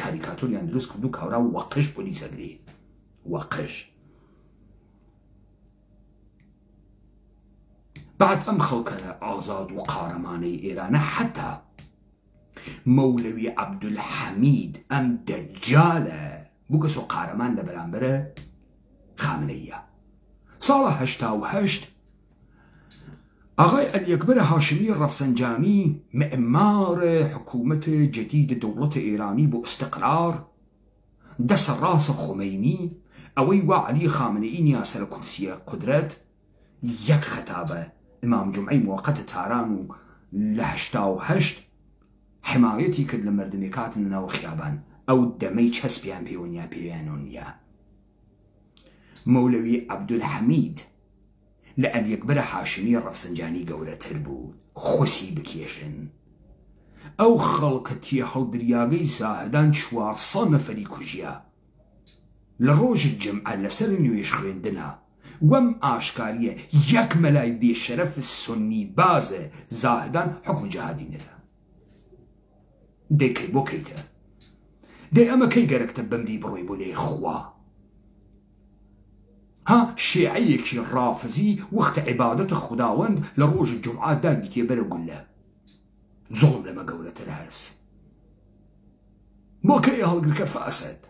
کاریکاتۆریان دروست کرد و کاورا وەقش پۆلیسەگری وەقش. بعد ئەم خەڵکە ئازاد و قارەمانەی ئێرانە حتا مەولەوی عەبدولحەمید ئەم دەجالە بووگەسۆ قارەمان لە بەرامبەرە خامنەیە. ساڵە 88 ئاغای ئەلیەکبەرە هاشمی ڕەفسەنجانی معمارە حکوومەتە جەدید دەوڵەتە ئێرانی بۆ ئستقرار دەسە ڕاستە خۆمەینی ئەوەی وا عەلی خامنەئی نیا سەرە کورسیە قودرەت یەک خەتابە ئیمام جومعەی موەققەتە تاران و لە 88 حمایەتی کرد لە مردمێک هاتن ناو خیابان ئەو دەمەی چەسپیان پێوەنیا پێویانۆنیا. مەولەوی عەبدولحەمید لە ئەلیەکبەرە هاشمی ڕەفسەنجانی گەورەتر بوو خوسی بکێشن ئەو خەڵکە تێ هەڵدریاگەی زاهدان 400 نەفەری کوژیا لە ڕۆژی جمعە لەسەر نوێژ خوێندنە وەم ئاشکاریە یەک مەلای بێشەرەف سنی بازە زاهدان حکم جەهادی نەدا. دەیکەی بۆ کەیتە دەی ئەمە کەی گەرەکتە بەمری بڕۆی بۆ لێ خوا ها شیعەیەکی ڕافزی وەختە عیبادەتە خوداوەند لە ڕۆژ جمعە داگیتێ بەرە گولە زۆڵم لەمە گەورەتر هەست بۆ کەی هەڵگرکە فاسد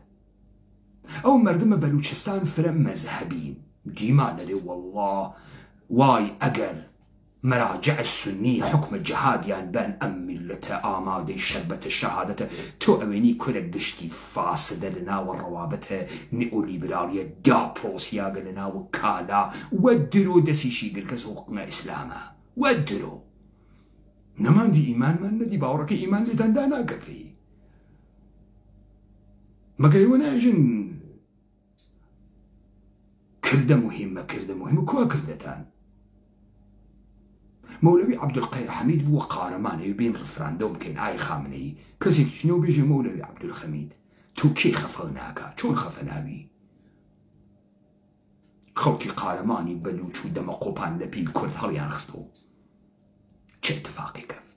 ئەو مردمە بەلوچستان فرە مەزهەبین دیمانەرێ وەڵڵا وای ئەگەر مراجع السني حكم الجهاد يعني بان ملة آمادة شربة الشهادة تو اويني كورا قشتي فاسدة لنا والروابط نئو ليبرالية دا بروسياغ لنا وكالا ودرو دسيشي قل كسوقنا إسلاما ودرو نمان دي إيمان من ندي باورك إيمان لتندانا كفي ما قريونا أجن كردة مهمة كوا كردتان مولوي عبد القادر حميد بو قارمان بين رفراندوم كان اي خامنئي كسي شنو بيجي مولوي عبد الحميد تو كي خفناكا شون خفناوي خلقي قارماني بلوچو دم قوبان لبي كرد هليان خستو چه اتفاقي كفت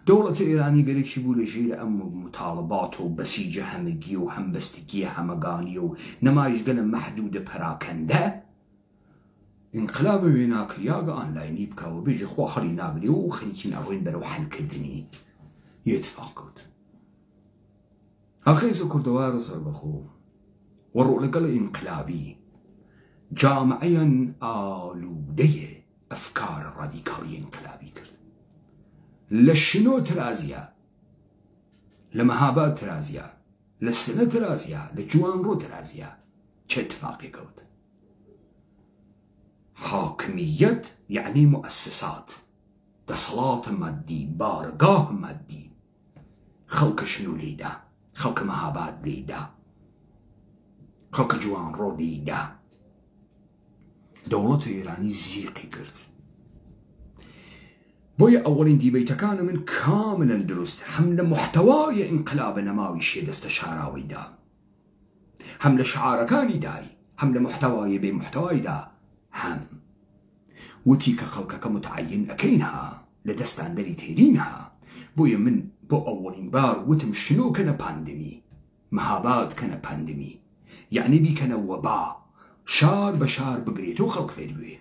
دولة إيراني قالك شبو لجيل أم مطالباتو بسيجة همجيو هم بستكية همغانيو نمايش قلم محدودة براكنده انقلاب ويناك ياغا أونلايني بكا وبيجي خوا حالي ناغري وخليكين أروين برو حل كردني يتفاقد أخيز كردوار صربخو ورؤ لقل انقلابي جامعيا آلودية أفكار الراديكالية انقلابي كرد لشنو ترازيا لمهابات ترازيا لسنة ترازيا لجوان رو ترازيا چه اتفاقي كود حاكمية يعني مؤسسات تصلات مادي بارقاه مادي خلق شنو ليدا خلق مهابات ليدا خلق جوان رو ليدا دولة إيراني زيقي قرد بويا أولين دي بيتكان من كاملا درست حمل محتواي انقلاب نماوي شيد استشاراوي دا حمل شعاركاني داي حمل محتواي بمحتواي دا هم وتيك خلقك متعين أكينها لدستان داري تيرينها بويا من بو أولين بار وتم شنو كان باندمي مهابات كان باندمي يعني بي كان وباء شار بشار بقريتو خلق فيدوي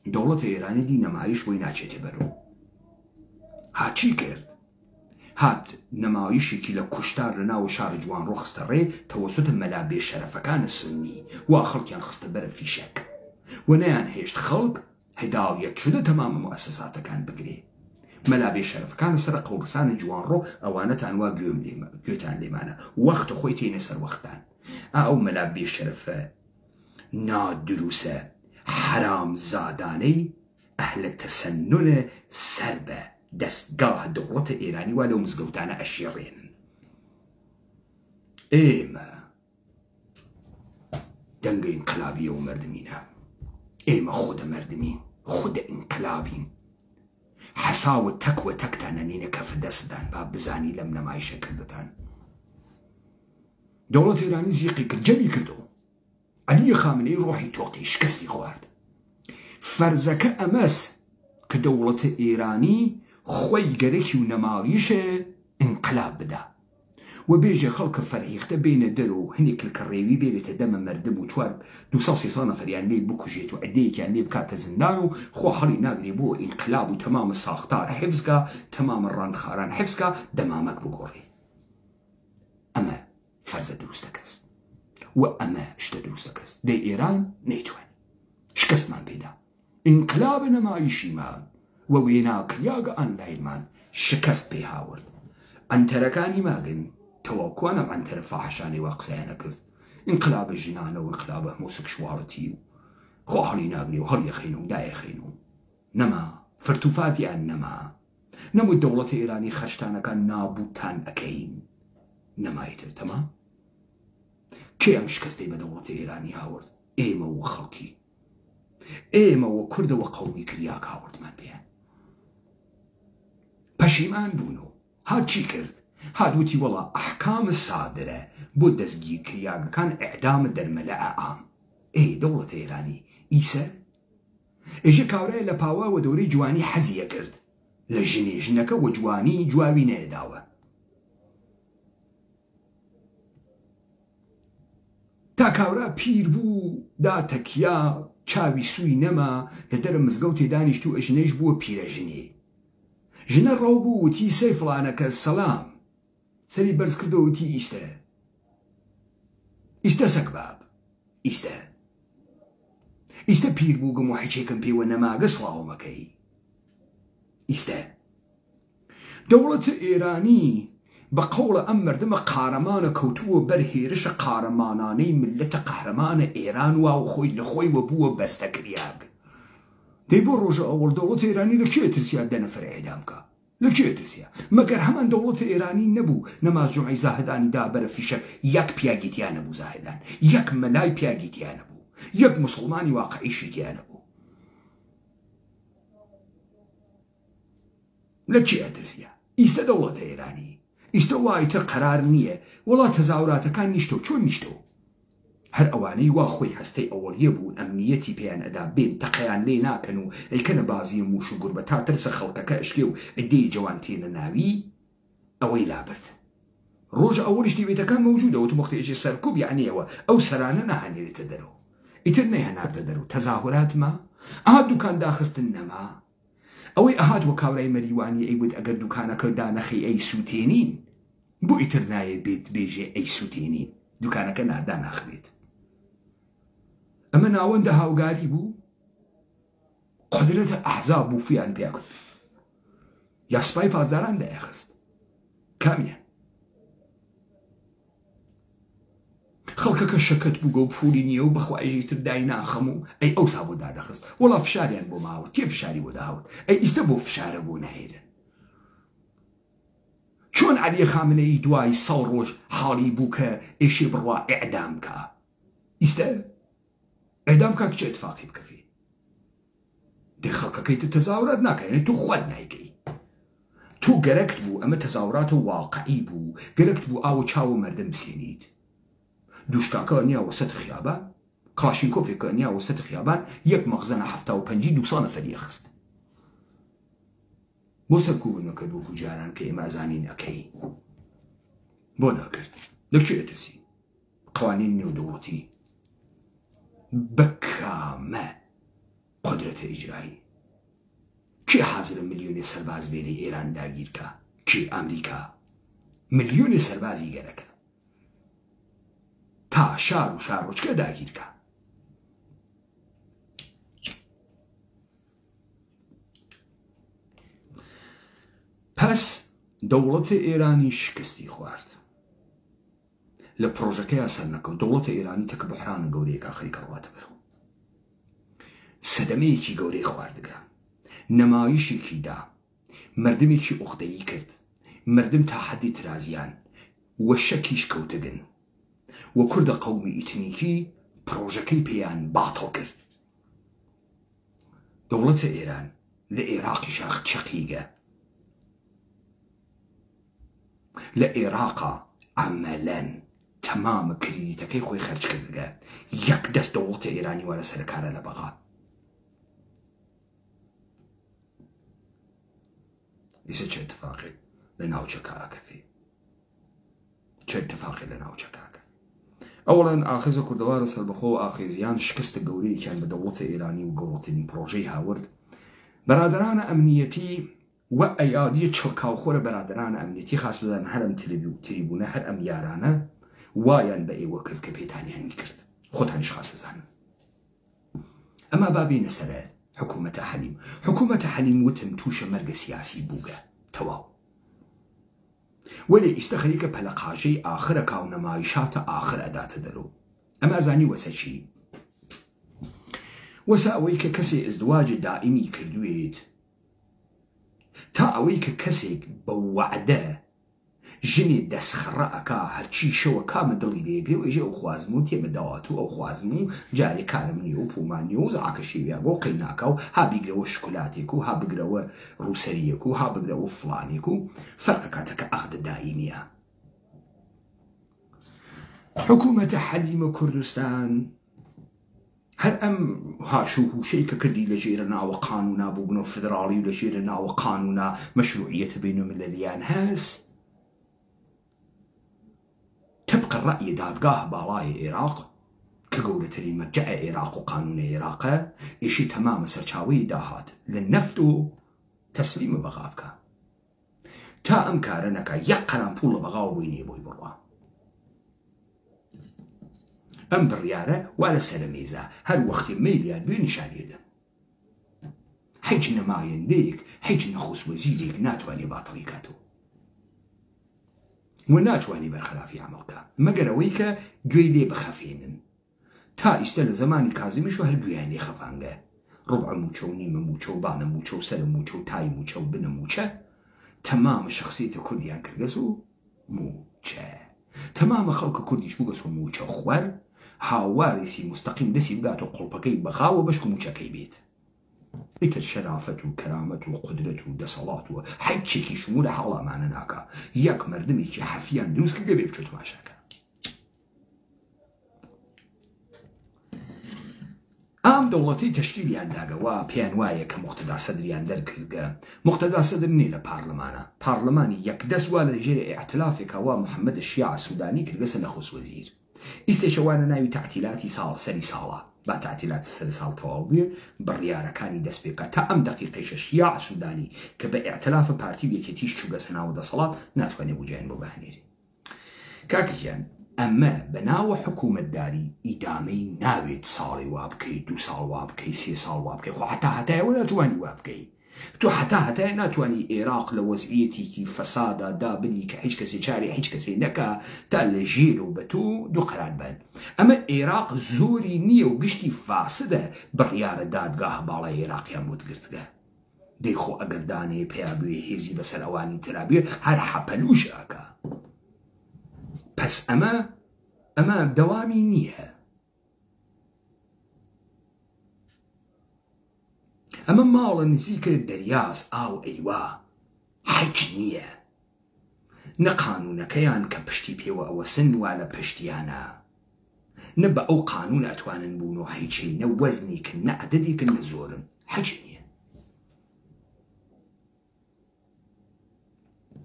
دولة إيراني دي نمايش ويناچه تبرو هاتشي كرد هات نمايشي كلا كشتار لنا وشار جوان رو خستري توسط ملابي شرفكان السني وخلقيان خستبر في شك ونيان هيشت خلق هداية شده تمام مؤسساته كان بقري ملابي شرف كان سرق ورسان جوان رو اوانة انواع جيوتان لمانا وقت خويتين يسر وقتان او ملابي شرف نادروسة حرام زاداني اهل التسنن سربة دستگاه دولة ايراني ولو مزقوتان اشيرين ايما دنگ انقلابي ومردمينه ايما خود مردمين خود انقلابين حساو تكوى تكتاننين كف دستان باب بزاني لم نمايشة كردتان دولة إيراني زيقي كالجمي كردو علي خامنئي روحي توقي شكستي خوارد فرزك أمس كدولة إيراني خوي قريكي ونمايشة انقلاب بدا وبيجي خلق فريق بين درو هنيك الكريوي بين تدم مردم وشوار دوساسي صانا فريان لي بوكو جيتو عديك يعني بكات زندانو خو حالي ناقري بو انقلاب وتمام الساختار حفظك تمام الراند خاران حفظك دمامك بقوري اما فرز دروستكس واما اشتا دروستكس دي ايران نيتوان شكست من بيدا انقلاب نمايشي مان وويناك ياغا انلاين مان شكست بيهاورد انتركاني ماغن توقعنا عن ترى فاحشاني وقسيانا كرت انقلاب الجنانة وانقلاب موسك شوارتي خو هلي ناقري وهلي يخينو دا يخينو نما فرتوفاتي نما نمو الدولة إيراني خشتانا كان نابوتان أكين نما يتر تمام كي أمش كستي بدولة إيراني هاورد إيما وخلقي إيما وكرد وقومي كرياك هاورد من بيان بشيمان بونو هاد چی کرد؟ هاد وتی والله أحكام الصادرة بود دزگیر کریاگا كان إعدام درملة عام إيه دولة إيراني إيسا إجا كاوري لپاوا ودوري جواني حزية کرد لجني جنك وجواني جواوي نيداوا تا كاورا پیر بو دا تكيا چاوي سوي نما لدر مزگوتي دانشتو اجنيش بو پیر جني جنة روبو وتي سيف لانك السلام سري برز كردو وتي إستا سكباب إستا ئیستا پیر بووگم و حیچێکم پێوە نەماگە سڵاومەکەی. ئیستا دەوڵەتە ئێرانی بە قەوڵە ئەم مردمە قارەمانە کەوتووە بەر هێرشە قارەمانانەی ملەتە قەهرەمانە ئێران وا و خۆی لە خۆی وە بووە بەستەکریاک. دەی بۆ ڕۆژە ئەوڵ دەوڵەتە ئێرانی لەکوێ ترسیا 10 نەفەر ئێدام بکە؟ لەکوێ ترسیا؟ مەگەر هەمان دەوڵەتە ئێرانی نەبوو نەماز جومعەی زاهدانیدا بەرە فیشە یەک پیاگیتیان نەبوو زاهدان، یەک مەلای پیاگیتیان نەبوو، یەک موسڵمانی واقعیشی تیان نەبوو. لەکوێ ترسیا؟ ئیستا دەوڵەتە ئێرانی ئیستا وایتر قەرار نییە وڵات تەزاوراتەکان نیشتەوە چۆن نیشتەوە؟ هەر ئەوانەی وا خۆی هەستەی ئەوەڵیە بوو ئەمنیەتی پێیان ئەدا بێن تەقەیان لێ ناکەن و ئەیکەنە بازیە موش و گوربە تا ترسە خەڵکەکە ئەشکێ و ئەدەی جوان تێنە ناوی ئەوەی لابرد. ڕۆژە ئەوەلیش دیوێتەکان مەوجودەوە وەختێکی سەرکوب یعنیەوە ئەو سەرانە نەهانێتە دەرەوە ئیتر نەهێناتە دەرەوە تەزاهوراتمە ئاها دوکان داخستن نەما ئەوەی ئەهات وە کاورای مەریوانی ئەیوت ئەگەر دوکانەکە دانەخی ئەی سووتێنین بۆ ئیتر نایە بێت بێژێ ئەی سووتێنین دوکانەکە نادا ناخرێت. ئەمە ناوەندە هاوگاری بوو قدرەتە ئەحزاب بوو فیان پێکرد یا سپای پازداران دایەخست کامیان خەڵکەکە شەکەت بووگە و پولی نییە و بەخوایژی تر دای ناخەم و ئەی ئەوسا بۆ دادەخست وەڵا فشاریان بۆ ماوە کێ فشاری بۆ داوت ئەی ئیستا بۆ فشارە بۆ نەهێرن. چۆن عەلیە خامنەی دوای 100 ڕۆژ حاڵی بوو کە ئێشێ بڕوا ئیعدام کە ئیستا ئیعدام کە چه اتفاقی بکەفێ دێ خەڵکەکەی تر تەزاورات ناکەێنێت تو خۆت نایکەی تو گەرەکت بوو ئەمە تەزاوراتە واقعی بوو گەرەکت بوو ئاوە چاوە مەردم بسێنیت دووشکاکە نییە وەسەد خیابان کلاشینکۆفێکە نییە وەسەد خیابان یەک مەخزەنە 75 200 نەفەری خست بۆ سەرکوبوونەکە دووکو جاران کە ئێمە ئەزانین ئەکەی بۆ ناکرد لەکوێ ترسی قوانین نێودەوڵەتی بە کامە قدرەتە ئیجرایی کێ حازرە ملیۆنێ سەرباز بێنی ئێران داگیرکە کێ ئەمریکا ملیۆنێ سەربازی گەرەکە تا شار و شارۆچکە داگیرکە. پس دەوڵەتە ئێرانی شکستی خوارد لە پرۆژەکەی سەرنەکەوت دەوڵەتە ئێرانی تەکە بحرانە گەورەیەکە خەریکە ڕواتە بەرەوە سەدەمەیەکی گەورەی خواردگە نەمایشێکی دا مردمێکی ئوقدەیی کرد مردم تا حەدی ترازیان وە شەکیش کەوتەگن وە کوردە قەومی ئیتنیکی پرۆژەکەی پێیان باتڵ کرد. دەوڵەتە ئێران لە عێراقی شاخ چەقیگە لە عێراقا عەمەلەن تەمامە کریدیتەکەی خۆی خەرج کردگە یەک دەست دەوڵەتە ئێرانی وارە سەرکارە لە بەغا. ئیسە چه اتفاقی لە ناوچەکە ئاکەفێ چه اتفاقی لە ناوچەکە ئەوڵەن ئاخێزە کوردەوارە سەربەخۆ و ئاخێزیان شکستە گەورەیەکیان بە دەوڵەتە ئێرانی و گەوڵەترین پرۆژەی هاورد بەرادەرانە ئەمنیەتی و ئەیادیە چڵکاوخۆرە بەرادەرانە ئەمنیەتی خاص بدەن هەرم تریبوونە هەر ئەم یارانە وایان بە ئێوە کرد کە پێتانیانی کرد خۆتانیش خاسەزانن. ئەمە بابینە سەرە حکوومەتە حەلیم حکوومەتە حەلیم وتن تووشە مەرگە سیاسی بووگە تەواو وەلێ ئیستا خەریکە پەلەقاژەی ئاخرە کاونەمایشاتە ئاخر ئەداتە دەرەوە. ئەمە ئەزانی وەسە چی؟ وەسە ئەوەی کە کەسێ ئەزدواجە دائیمی کردوێت تا ئەوەی کە کەسێک بە وەعدە ژنێ دەستخەڕە ئەکا هەرچی شەوە کامە دڵی لێگرێ و ئێژێ ئەو خوازم و تێمەداوات و ئەو خوازم و جارێ کارم نییە و پومانیە و زعاکە شێویان بۆ قەیناکە و ها بیگرەوە شکولاتێک و ها بگرەوە ڕووسەریەک و ها بگرەوە فڵانێک و فەرقە کاتەکە ئەغدە دائیمیە. حکوومەتە حەلیمە کوردستان هەر ئەم هاشوو هوشەی کە کردی لە ژێرە ناوە قانونا بووبن و فدراڵی و لە ژێرە ناوە قانونا مەشروعیەتە بینوملەلیان هەست طبق ڕەئی دادگاه باڵای عێراق کە گەورەترین مەرجەعە عێراق و قانونە عێراقە ئیشی تەمامە سەرچاوەی داهات لە نەفت و تەسلیمە بەغا بکە تا ئەم کارە نەکە یەک قەران پوڵ لە بەغاوە بووینێ بۆی بڕوا ئەم بڕیارە وا لە سەرمێزە هەر وەختی مەیلیان بێ نیشانێدە هیچ نەمایەندەیەک هیچ نەخۆست وەزیرێک ناتوانێت باتڵی کاتەوە و ناتوانێت بەرخلافی عمەڵکە مەگەر ئەوەی کە گوێی لێ بخەفێنن تا ئیستا لە زمانی کازمیش و هەر گوێیان لێ خەفانگە ڕوبع موچە و نیمە موچە و بانە موچە و سەرە موچە و تای موچە و بنە موچە تەمامە شخصیتە کوردیان کردگەس و موچە تەمامە خەڵکە کوردیش بووگەس و موچە خوەر هاوارێسی مستەقیم دەسی بگات و قوڵپەکەی بەخاوە بەشک و موچەکەی بێت ئیتر شەرافەت و کەرامەت و قودرەت و دەسەڵات و هەیچێکی شمولە هەڵامانە ناکە یەک مردمێکی حەفیان دروست کردە بێ بچۆ تەماشاکە ئام دەوڵەتی تەشکیلیان داگەوە پێیان وایە کە موقتەدا سەدریان دەرکردگە موقتەدا سەدر نیە لە پارلەمانە پارلەمانی یەکدەست وا لە ژێر ئیعتلافێکەوە محەممەد شیع سوودانی کردگەسە نەخۆست وەزیر ئیستێشەوانە ناوی تەعتیلاتی ساڵ سەری ساڵە با تعتیلات سەر ساڵ تەواو بێ بڕیارەکانی دەست پێ بکات تا ئەم دەقیقەیشە شیع سوودانی کە بە ئیعتلاف پارتی و یەکێتیش چووگەسە ناو دەسەڵات ناتوانێت بوجێن بۆ بەهێنێری کاکەگیان ئەمە بەناوە حکوومەتداری ئیدامەی ناوێت ساڵی وا بکەیت 2 ساڵ وا بکەی 3 ساڵ وا بکەی خۆ حتا هەتایەوە ناتوانی وا بکەی تۆ حتا هەتای ناتوانانی عێراق لە وەزعیەتێکی فەسادا دابنی کە هیچ کەسێ چاری هیچ کەسێ نەکا تا لە ژێر و بە تۆ دوو قەرار بن ئەمە عێراق زۆری نییە و گشتی فاسدە بڕیارە دادگا هەباڵە عێراقیان بۆ گرتگە دەی خۆ ئەگەر دانێ پێیابوێ هێزی بەسەر ئەوانی ترابێ هەر حەپەلوش ئاکە پس ئەمە دەوامی نییە ئەمە ماڵە نزیکە دەریاز ئاو ئەیوا هیچ نییە نە قانونەکەیان کە پشتی پێوە ئەوە سن وا لە پشتیانە نە بە ئەو قانون ئەتوانن بوون و هیچی نە وەزنیکن نە عەدەدێکن نە زۆرن هیچ نییە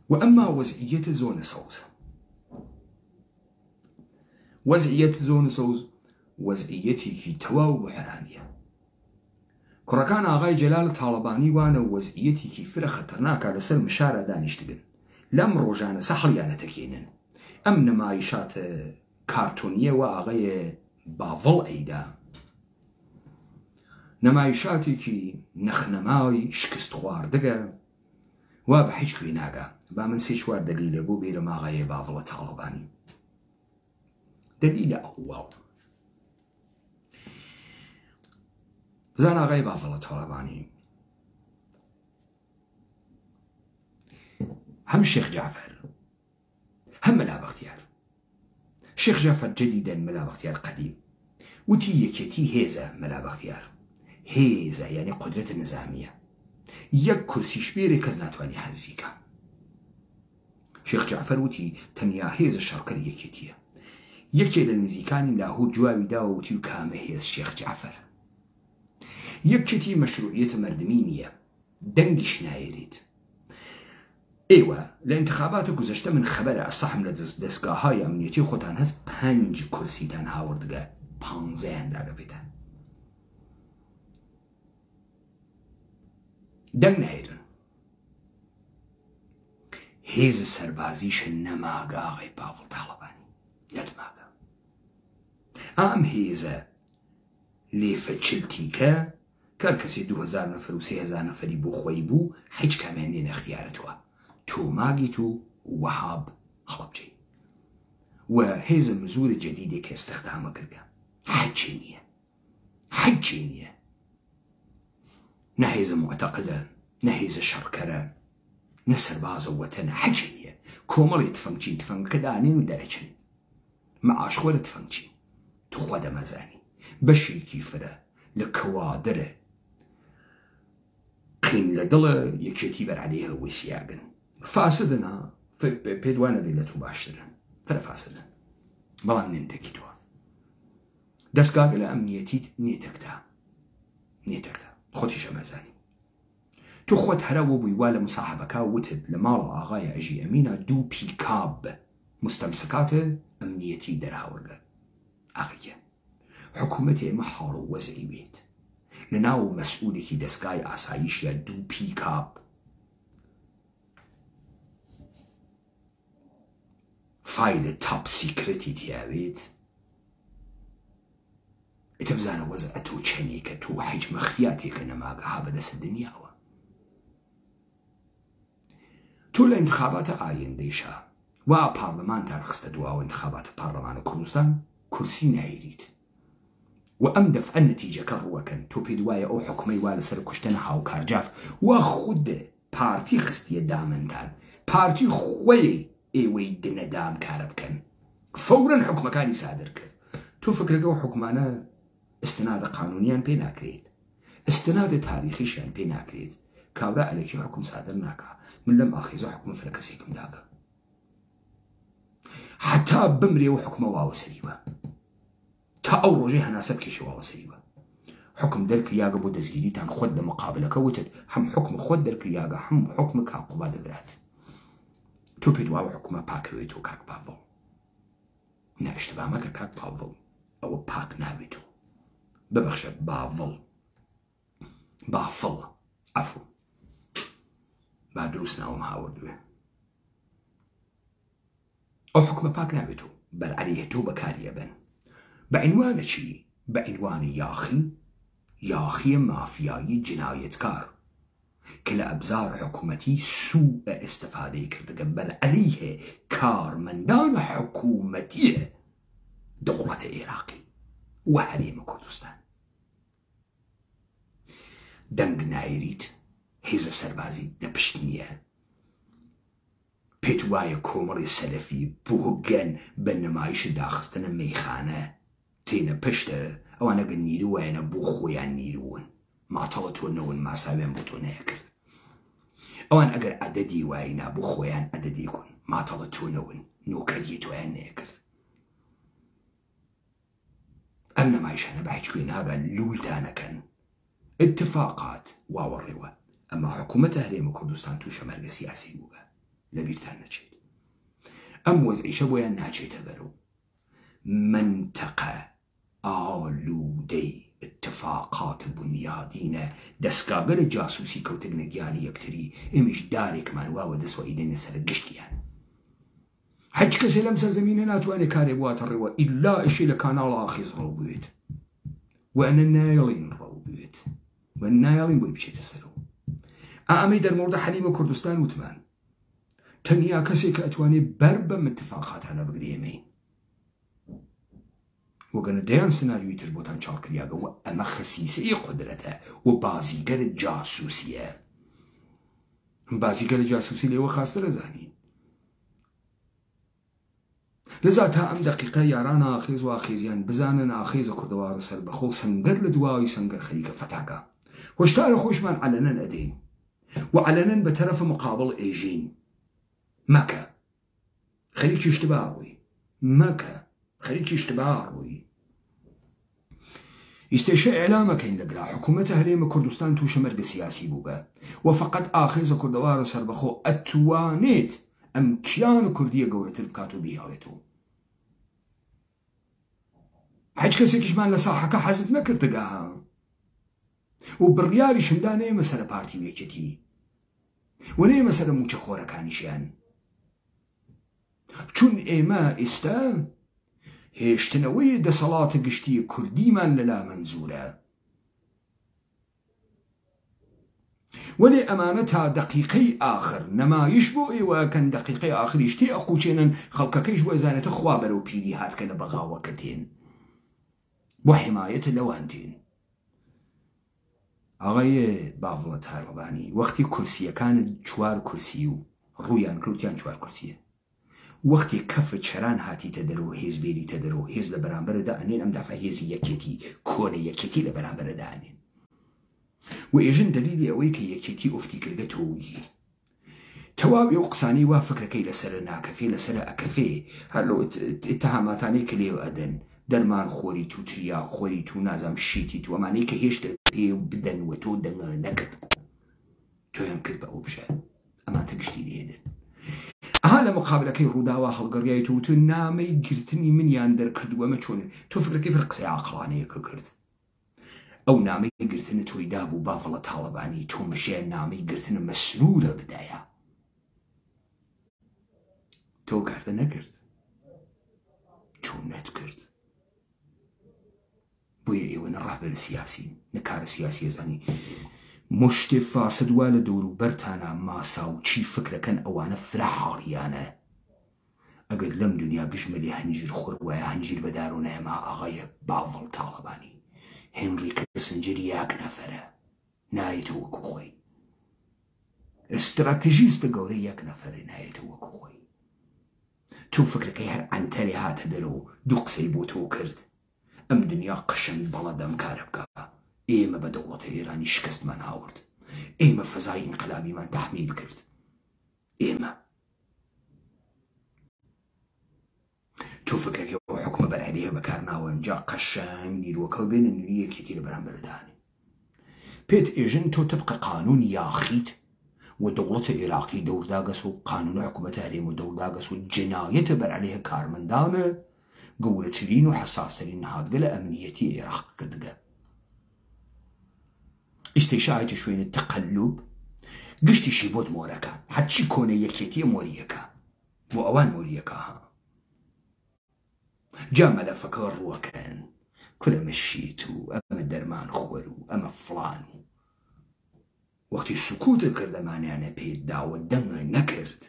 و ئەمما وەزعیەتە زۆنە سەوزە وەزعیەت زۆن سەوز وەزعیەتێکی تەواو بحرانیە کوڕەکان ئاغای جەلال تاڵەبانی وانە وەزعیەتێکی فرە خەتەرناکە لەسەر مشارە دانیشتبن لەم ڕۆژانە سەحڵیانەتەکێنن ئەم نەمایشاتە کارتۆنیەوە ئاغای باڤڵ ئەیدا نەمایشاتێکی نەخنەماوی شکست خواردەگە وا بە هیچ کوێ ناگا با من 3 4 دەلیلە بۆ بێرەم ئاغای باڤڵە تاڵەبانی دلیل ئەوڵ بزان ئاغای باڤڵە تاڵەبانی هەم شێخ جعفەر هەم مەلا بەختیار شێخ جعفەر جەدیدەن مەلا بەختیار قەدیم وتی یەکێتی هێزە مەلا بەختیار هێزە یعنی قودرەتە نظامیە یەک کورسی شپێرێ کەس ناتوانێ حەزفی کە شێخ جعفەر وتی تەنیا هێزە شەڕکەر یەکێتیە یەکێ لە نزیکانی لاهور جواوی داوەوتی و کامە هێز شێخ جعفەر یەکێتی مەشروعیەتە مردمی نییە دەنگیش نایێریت ئێوە لە انتخاباتە گوزەشتە من خەبەرە ئەسەحم لە دەستگاهای ئەمنیەتی خۆتان هەست 5 کورسیتان هاوردگە 15یان داگەبێتە دەنگ نایێرن هێز سەربازیشە نەماگە ئاغای باڤڵ تاڵەبانی نەتماگە ئام هێزە لێفە چلتیکە کار کەسی 2000 نەفەر و 3000 نەفەری بۆ خۆی بوو هیچ کامیان لێ نەختیارەتوە تۆ ماگیت و وەهاب هەڵەبجێ و هێزە مزورە جەدیدێک کە ئێستەخدامە کردە هیچی نییە هیچی نییە نە هێزە معتەقدە نە هێزە شەڕکەرە نە سەربازە وەتەنە هیچی نییە کۆمەڵی تفەنگچین تفەنگەکە دانێن و دەرەچن مەعاشخۆرە تفەنگچین تو خوا دەمەزانی بەشێکی فرە لە کەوادرە قین لە دڵە یەکێتی بەرعەلەیە وەسیاگن فاسدنا پێت وانە بێ لە تو باشترن فرە فاسدن بەڵام نێنتەکی تۆ دەستگاگە لە ئەمنیەتیت نێتەکتە خۆتیشە مەزانی تو خۆت هەرەوە بووی وا لە مساحەبەکە وتت لە ماڵە ئاغای ئەژی ئەمینە 2 پیکاب مستەمسکاتە ئەمنیەتی دەراوەرگە ئاغیە حکوومەتی ئێمە حاڵ و وەزعی بێت لە ناو مەسئولێکی دەستگای ئاساییشیە 2 پیکاب فایلە تاپ سیکرەتی تیاوێت تبزانە وەزە تۆ چەنێکە تۆ هیچ مەخفیاتێکە نەماگە ها بەدەست دنیاوە. تۆ لە انتخاباتە ئایندەیشە وا پارلەمانتان خستە دواوە انتخاباتە پارلەمانە کوردستان کورسی نایریت و ئەم دەفعە نەتیجەکە ڕوەکەن تۆ پێی وایە ئەو حکومەی وا لەسەر کوشتن هاوکارجاف وا خود پارتی خستیە دامنتان پارتی خۆی ئێوەی دنەدام کارە بکەن فەورەن حکومەکانی سادر کرد. تۆ فکرەکە و حکومانە استنادە قانونیان پێ ناکرێت استنادە تاریخیشیان پێ ناکرێت کابرا ئەلێکی حکوم سادر ناکە من لەم ئاخیزە حکومە فرە کەسێکم داگە حتا بمرێ و حکومە واوەسەریوە تا ئەو ڕۆژەی هەناسە بکێشە واوەسەریوە حکم دەرکریاگە بۆ دەستگیریتان خۆت لە مقابلەکە وتت هەم حکم خۆت دەرکریاگە هەم حکم کاقوبا دەگرات تۆ پێت واوە حکومە پاکەوێت و کاک پاڤڵ نەشتبا مەکە کاک پاڤڵ ئەوە پاک ناوێت و ببەخشە باڤڵ بافڵ عفو با دروست ناوم هاوردوێ ئەو حکومە پاک ناوێت و بەرعەلیهێتۆ بەکاریە بن بە عنوانە چی؟ بە عنوانی یاخی مافیایی جنایەتکار کە لە ئەبزار حکوومەتی سوء ئستفادەی کردەکە بەرعەلیهێ کارمەندان حکوومەتیە دەوڵەتە عێراقی و هەرێمە کوردستان دەنگ نایریت هێزە سەربازی دەپشت نییە پێت وایە کۆمەڵی سەلەفی بۆ گەن بە نمایش داخستنە مەیخانە تێنە پشتە ئەوانە گەن نیرو وایەنە بۆ خۆیان نیروون ماتەڵە تۆ نەون ماساویان بۆ تۆ نەیەکرد ئەوان ئەگەر عەدەدی واینا بۆ خۆیان عەدەدی کون ماتەڵە تۆ نەون نۆکەریە تۆیان نەیەکرد ئەم نەمایشانە بە هیچ گوێ ناگەن لوولتانەکەن اتفاقات واوەڕێوە ئەمە حکوومەتە هەرێمە کوردستان تووشە مەرگە سیاسی بووە لەبیرتان نەچێت ئەم وەزعیشە بۆیان ناچێتە بەرەو منتەقە ئالوودەی اتفاقات بنیادینە دەستگاگەرە جاسووسی کەوتنە گیانی یەکتری ئێمەش دارێکمان واوە دەسوایی دێنە سەر گشتیان هیچ کەسێ لەم سەرزەمینە ناتوانێت کارێ بواتە ڕێوە ئیلا ئیشی لە کاناڵ ئاخیز ڕەو بوێت وأنا نايلين روبيت والنايلين بوي بشيت السلو أمي در مورد حليمة كردستان وتمان تنيا كسي كأتواني بربا من اتفاقات أنا بقريمين وقنا ديان سيناريو تربوتان شاركرياغا وأما خسيسي قدرته وبازيقر الجاسوسية بازيقر الجاسوسية اللي هو خاصة رزاني لذا تا ئەم دقیقە یاران ئاخێز و ئاخێزیان بزانن ئاخێزە کوردەوارە سەربەخۆ سەنگەر لە دواوی سەنگەر خەریکە فەتاکە هۆشدارە خۆشمان عەلەنەن ئەدەین و عەلەنەن بە تەرەفە مقابڵ ئێژین مەکە خەریکی اشتباه ڕووی مەکە خەریکی اشتباه ڕووی ئیستێشە ئێلامەکەین لەگرا حکوومەتە هەرێمە کوردستان تووشە مەرگە سیاسی بووگە و فەقەت ئاخێزە کوردەوارە سەربەخۆ ئەتوانێت ئەم کیانە کوردیە گەورەتر بکات و بیاڵێتەوە هیچ کەسێکیشمان لە ساحەکە حەزت نەکردگەها و بڕیاری شمدا نەیەمە سەرە پارتی وێکێتی و نەیەمە سەرە موچە خۆرەکانیشیان چون ئێمە ئێستا هێشتنەوەی دەسەڵاتە گشتی کوردیمان لەلا مەنزورە وەلێ ئەمانە تا دقیقەی ئاخر نەمایش بۆ ئێوەکەن دقیقەی ئاخریشتی ئەقوچێنن خەڵکەکەیش بۆ ئەزانێتە خوا بەرەو پیری هاتکە لە بەغاوەکە تێن بۆ حمایەتە لەوان تێن ئاغای باڤڵە تایڵەبانی وەختی کورسیەکانت چوار کورسی و ڕوویان کەوتیان چوار کورسیە وەختی کەفە چەران هاتیتە دەرەوە هێز بێریتە دەرەوە هێز لە بەرامبەرەدا ئەنێن ئەم دافە هێزی یەکێتی کۆنە یەکێتی لە بەرامبەرەدا ئەنێن و ئێژن دلیلی ئەوەی کە یەکێتی ئوفتی کردە تۆوی تەواوی ئەو قسانەی وا فکرەکەی لەسەر ناکەفێ لەسەر ئەکەفێ هەرلۆ ئتهاماتانەی کە لێو ئەدەن دەرمان خۆری تو تریا خۆری تو نازام شیتی تو ئەمانەی کە هێشتا پێ بدەن و تۆ دەنگە نەکرد تۆیان کرد بە ئەو بشە ئەمانتە گشتی لێدن ئەها لە مقابلەکەی ڕووداوە هەڵگەڕیای تۆ نامەی گرتنی منیان دەرکردووەمە چۆنێ تۆ فکرەکەی فر قسەی عاقڵانەیەکە کرد ئەو نامەی گرتنە تۆی دابوو باڤڵە تاڵەبانی تۆ مەشیان نامەی گرتنە مەسرورە بدایە تۆ کارتە نەکرد تۆ نەت کرد بۆیە ئێوە لە سیاسی نەکارە سیاسی زانی مشتێ فاسدوا لە دەور و بەرتانە ماسا و چی فکرەکەن ئەوانە فرە حاڵیانە ئەگەر لەم دنیا گژمەلی هەنجیر خۆر وایە هەنجیر بەدار و نەما ئاغایە باڤڵ تاڵەبانی هێنری کەسنجەر یاک نەفەرە نایێتە وەکو خۆی استراتیژیستە گەورە یەک نەفەرە نایێتە وەکو خۆی تو فکرەکەی هەر ئەنتەرێ هاتە دەرەوە دوو قسەی بۆ تۆ کرد ئەم دنیا قشنگ بەڵەدەم کارە بکە ئێمە بە دەوڵەتە ئێرانی شکستمان هاورد ئێمە فەزای ئینقلابیمان تەحمیل کرد ئێمە تو فکرەکەی بۆ حکومە بەرعەلیە بەکارناوە ئەنجا قەشەنگ نیرۆکە و بێنە نوریەکێتی لە بەرامبەردانێ پێت ئێژن تۆ تبقە قانون یاخیت و دەوڵەتە عێراقی دەورداگەس و قانون حکومەتە هەرێم و دەورداگەس و جنایەتە بەرعەلیە کارمەندانە گەورەترین و حەساسەرین نهادگە لە ئەمنیەتی عێراق کردگە ئیشتیشایەتی شوێنە تەقەلوب گشتیشی بۆت مۆرەکە هەرچی کۆنە یەکێتیە مۆریەکە بۆ ئەوان مۆریەکە ها جا مەلەفەکە ڕووەکەن کورە مەشیت و ئەمە دەرمان خۆر و ئەمە فڵان و وەختی سکوتە کردەمانیانە پێت داوە دەنگە نەکرد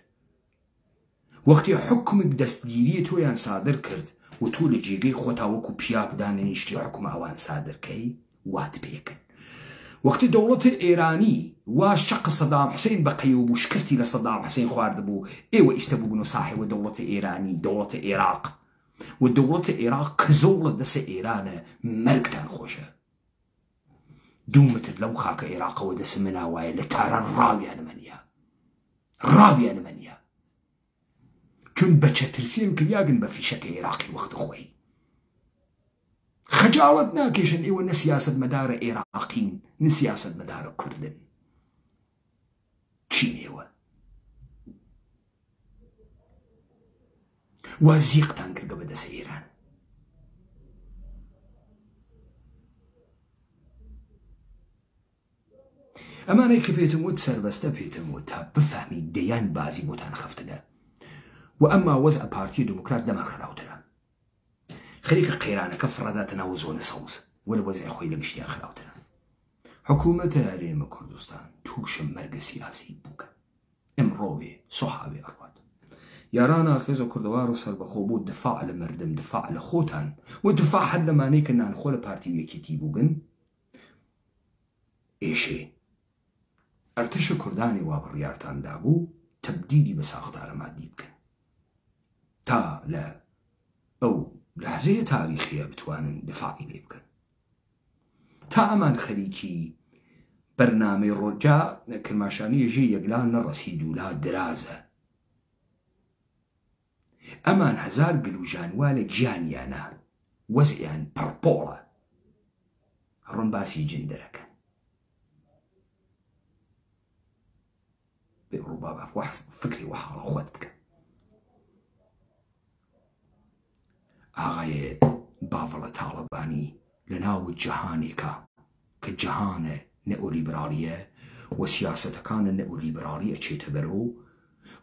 وەختی حکومێک دەستگیری تۆیان سادر کرد و تۆ لە جێگەی خۆتاوەکو پیاک دانەنیشتی حکومە ئەوان سادرکەی وات پێکن وەختی دەوڵەتی ئێرانی وا شەق سەدام حوسێن بەقەیەوە بوو شکستی لە سەدام حوسێن خواردبوو ئێوە ئیستە بوون و ساحێوە دەوڵەتی ئێرانی دەوڵەتی عێراق و دەوڵەتی عێراق کزۆڵە دەسە ئێرانە مەرگتان خۆشە دوو متر لەو خاکە عێراقەوە دەسە مناوایە لە تارە ڕاویانە منیە چون بەچە ترسیم کریاگن بە فیشەکە عێراقی وەختە خۆی خەجاڵەت ناکێشن ئێوە نە سیاسەت مەدارە عێراقین نە سیاسەت مەدارە کوردن چین ئێوە وا زیقتان کردگە بەدەسە ئێران ئەمانەی کە پێتم وت سەربەستە پێتم وت تا بفەهمی دەیان بازی بۆتان خەفتەگە و ئەمما وەزع پارتی دموکرات لەمان خراوترە خەریکە قەیرانەکە فڕاداتە ناو زۆنە سەوز وەرە وەزعی خۆی لە گشتیان خراوترە حکوومەتە هەرێمە کوردستان تووشە مەرگە سیاسی بووکە ئەمڕۆوێ سۆحاوێ ئەڕوات یارانە خێزە کوردەوار و سەربەخۆ بۆ دفاع لە مردم دفاع لە خۆتان و دفاع هەر لەمانەی کە نانخۆ لە پارتی یەکێتی بووگن ئێشێ ئەرتشە کوردانی وا بڕیارتاندا بوو تەبدیلی بە ساختارە مادی بکەن تا لە ئەو لەحزەیە تاریخیە بتوانن دفاعی لێ بکەن تا ئەمان خەریکی بەرنامەی ڕۆژا کرماشانیەژی یەکلان نەڕەسید و لا درازە ئەمان هەزار گلوژانوا لە گیانیانە وەزعیان پەڕپۆڵە ڕۆن باسی جندەرەکەن بێ ڕووبابە فکری وەحاڵە خۆت بکە ئاغایە باڤڵە تاڵەبانی لە ناو جەهانێکە کە جەهانە نەئۆلیبرالیە و سیاسەتەکانە نەئۆلیبرالی ئەچێتە بەرەوە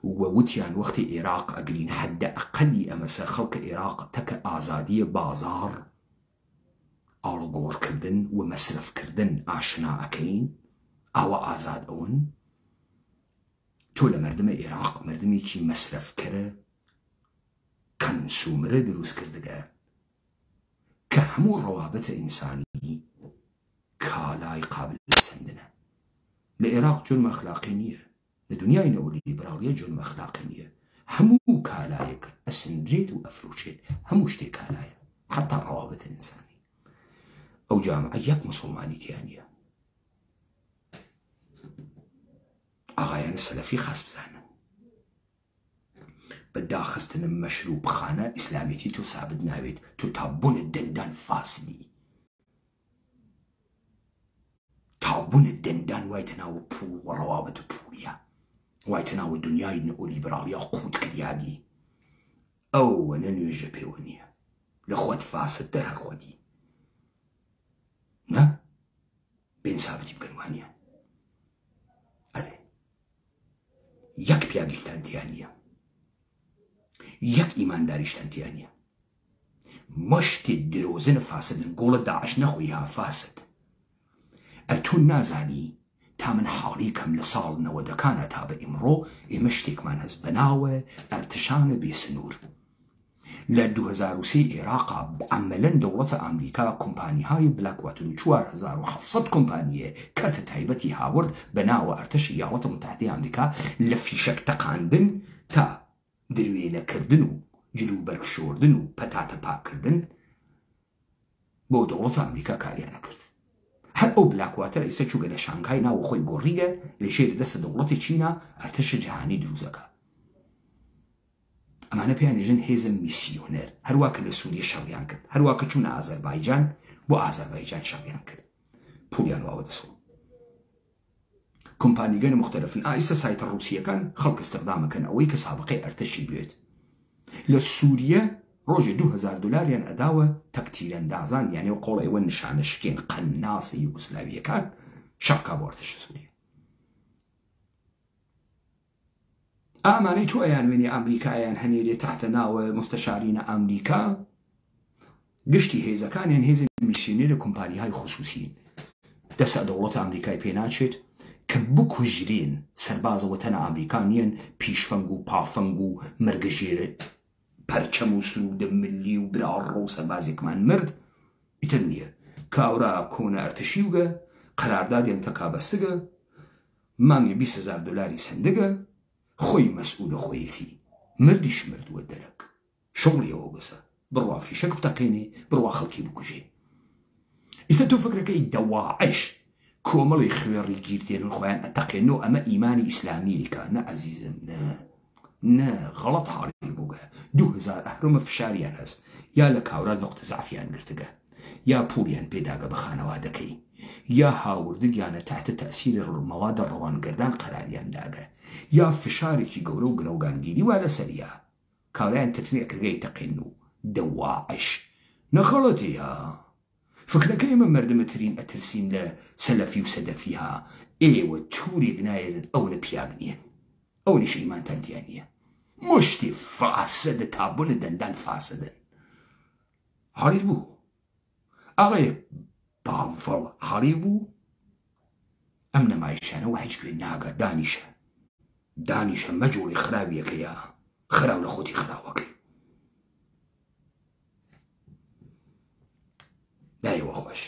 ووتیان وەختی عێراق ئەگرین حەدە ئەقەلی ئەمەسە خەڵکە عێراق تەکە ئازادیە بازار ئاڵگۆڕکردن و مەسرفکردن ئاشنا ئەکەین ئاوا ئازاد ئەون تۆ لە مردمە عێراق مردمێکی مەسرفکەرە کەنسومرە دروست کردگە کە هەموو ڕەوابەتە ئینسانی کالای قابل سندنە لە عێراق جرم ئەخلاقی نییە لە دنیای نەئۆلیبرالیە جرم ئەخلاقی نییە هەموو کالایەک ئەسندرێت و ئەفرۆشێت هەموو شتێک کالایە حتا ڕەوابەتە ئینسانی ئەو جامعە یەک موسڵمانی تیان نییە ئاغایان سەلەفی خاس بزانن بە داخستنم مەشروب خانە ئیسلامیەتی تۆ سابت ناوێت تۆ تا بوونت دەندان فاسدی تا بوونت دەندان وایتە ناوە پوڵ و ڕەوابەت و پوڵیە وایتە ناوە دنیای نەئۆلیبرالیە قووتکریانی ئەوە نەنوێژە پێوە نییە لە خۆت فاسدتر هەر خۆتی نە بێن سابتی بکەن وانە ئەدێ یەک پیاگیشتان تیان نییە یەک ئیمانداریشتان تیان نییە مەشتی درۆزن فاسدن گۆڵە داعش نەخۆی ها فاسد ئەتۆ نازانی تا من حاڵی کەم لە ساڵ 90ەکانە تا بە ئیمڕۆ ئێمە شتێکمان هەست بەناوە ئەرتشانە بێسنوور لە 2003 عێراقا عەمەلەن دەوڵەتە ئەمریکا کۆمپانیهای بلاکواتن 4700 کۆمپانیە کاتە تایبەتی هاورد بەناوە ئەرتشی یاوەتە متحدەی ئەمریکا لە فیشەک تەقاندن تا دروێنەکردن و جلوبەرگشۆردن و پەتاتە پاکردن بۆ دەوڵەتە ئەمریکا کاریانە کرد هەر ئەو بلاکواتە ئێستا چووگە لە شانگهای ناوە خۆی گۆڕیگە لەژێر دەستە دەوڵەتی چینە ئەرتشە جیهانی دروزەکە ئەمانە پێیان دەژن هێزە میسیۆنەر هەروە کە لە سووریە شەڕیان کرد هەروە کە چوونە ئازەربایجان بۆ ئازەربایجان شەڕیان کرد پوڵیان واوە دەسۆ کۆمپانیگەنە مختلفن ئایستا سایتە ڕووسیەکان خەڵک استخدامەکەن ئەوەی کە سابقەی ئەرتەشی بێت لە سووریە ڕۆژێ 2000 دلار ئەداوە تەکتیرەندازان یانێ و قۆڵ ئێوە نیشانە شکێن قەناسە یوگسلاویەکان شەڕکا بۆ ئەرتەشە سووریە ئامانەی تۆ ئەیانوێنێ ئەمریکایان هەنێرێ تحتە ناوە مستەشارینە ئەمریکا گشتی هێزەکانیان هێزی میسیۆنێرە کۆمپانیهای خصوصین دەستە دەوڵەتە ئەمریکای پێناچێت کە بکوژرێن سەربازەوە تەنە ئەمریکانیان پیشفەنگ و پافەنگ و مەرگەژێرە پەرچەم و سرودە ملی و براڕۆ و سەربازێکمان مرد ئیتر نییە کاورا کۆنە ئەرتشی وگە قەراردادیان تەکابەستگە مانگی 200,000 دلاری سندگە خۆی مەسئولە خۆیسی مردیش مردووە دەرەک شغڵیەوە بسە بڕوا فیشەک بتەقێنێ بڕوا خەڵکی بکوژێ ئێستا تۆ فکرەکەی دەواعش کۆمەڵی خوێڕی گیرتێنن خۆیان ئەتەقێنەوە ئەمە ئیمانی ئیسلامیەکە نە عەزیزم نە غەڵەت حاڵی بووگە 2000 ئەهرمە فشاریان هەست یا لە کاورا نقطە زعفیان گرتگە یا پوڵیان پێداگە بە خانەوادەکەی یا هاوردگیانە تحتە تەسیری مەوادە ڕەوانگردان قەراریان داگە یا فشارێکی گەورە و گرەوگانگیری وا لەسەریە کاورایان تەتمیع کردگەی تەقێن و دەواعش نەخەڵەتیە فکرەکە ئێمە مەردەمەترین ئەترسین لە سەلەفی و سەدەفیها ئێوە توورێک نایەن ئەو لە پیاگ نییە ئەو نیش ئیمانتانتیان نییە مشتی فاسدە تابوونە دەندان فاسدن حاڵیت بوو ئاڵێ باڤڵ حاڵی بوو ئەم نەمایشانەوە هیچ گوێ ناگە دانیشە مەجۆڵی خراویەکەیە خراو لە خۆتی خراوەکەی دایەوە خۆش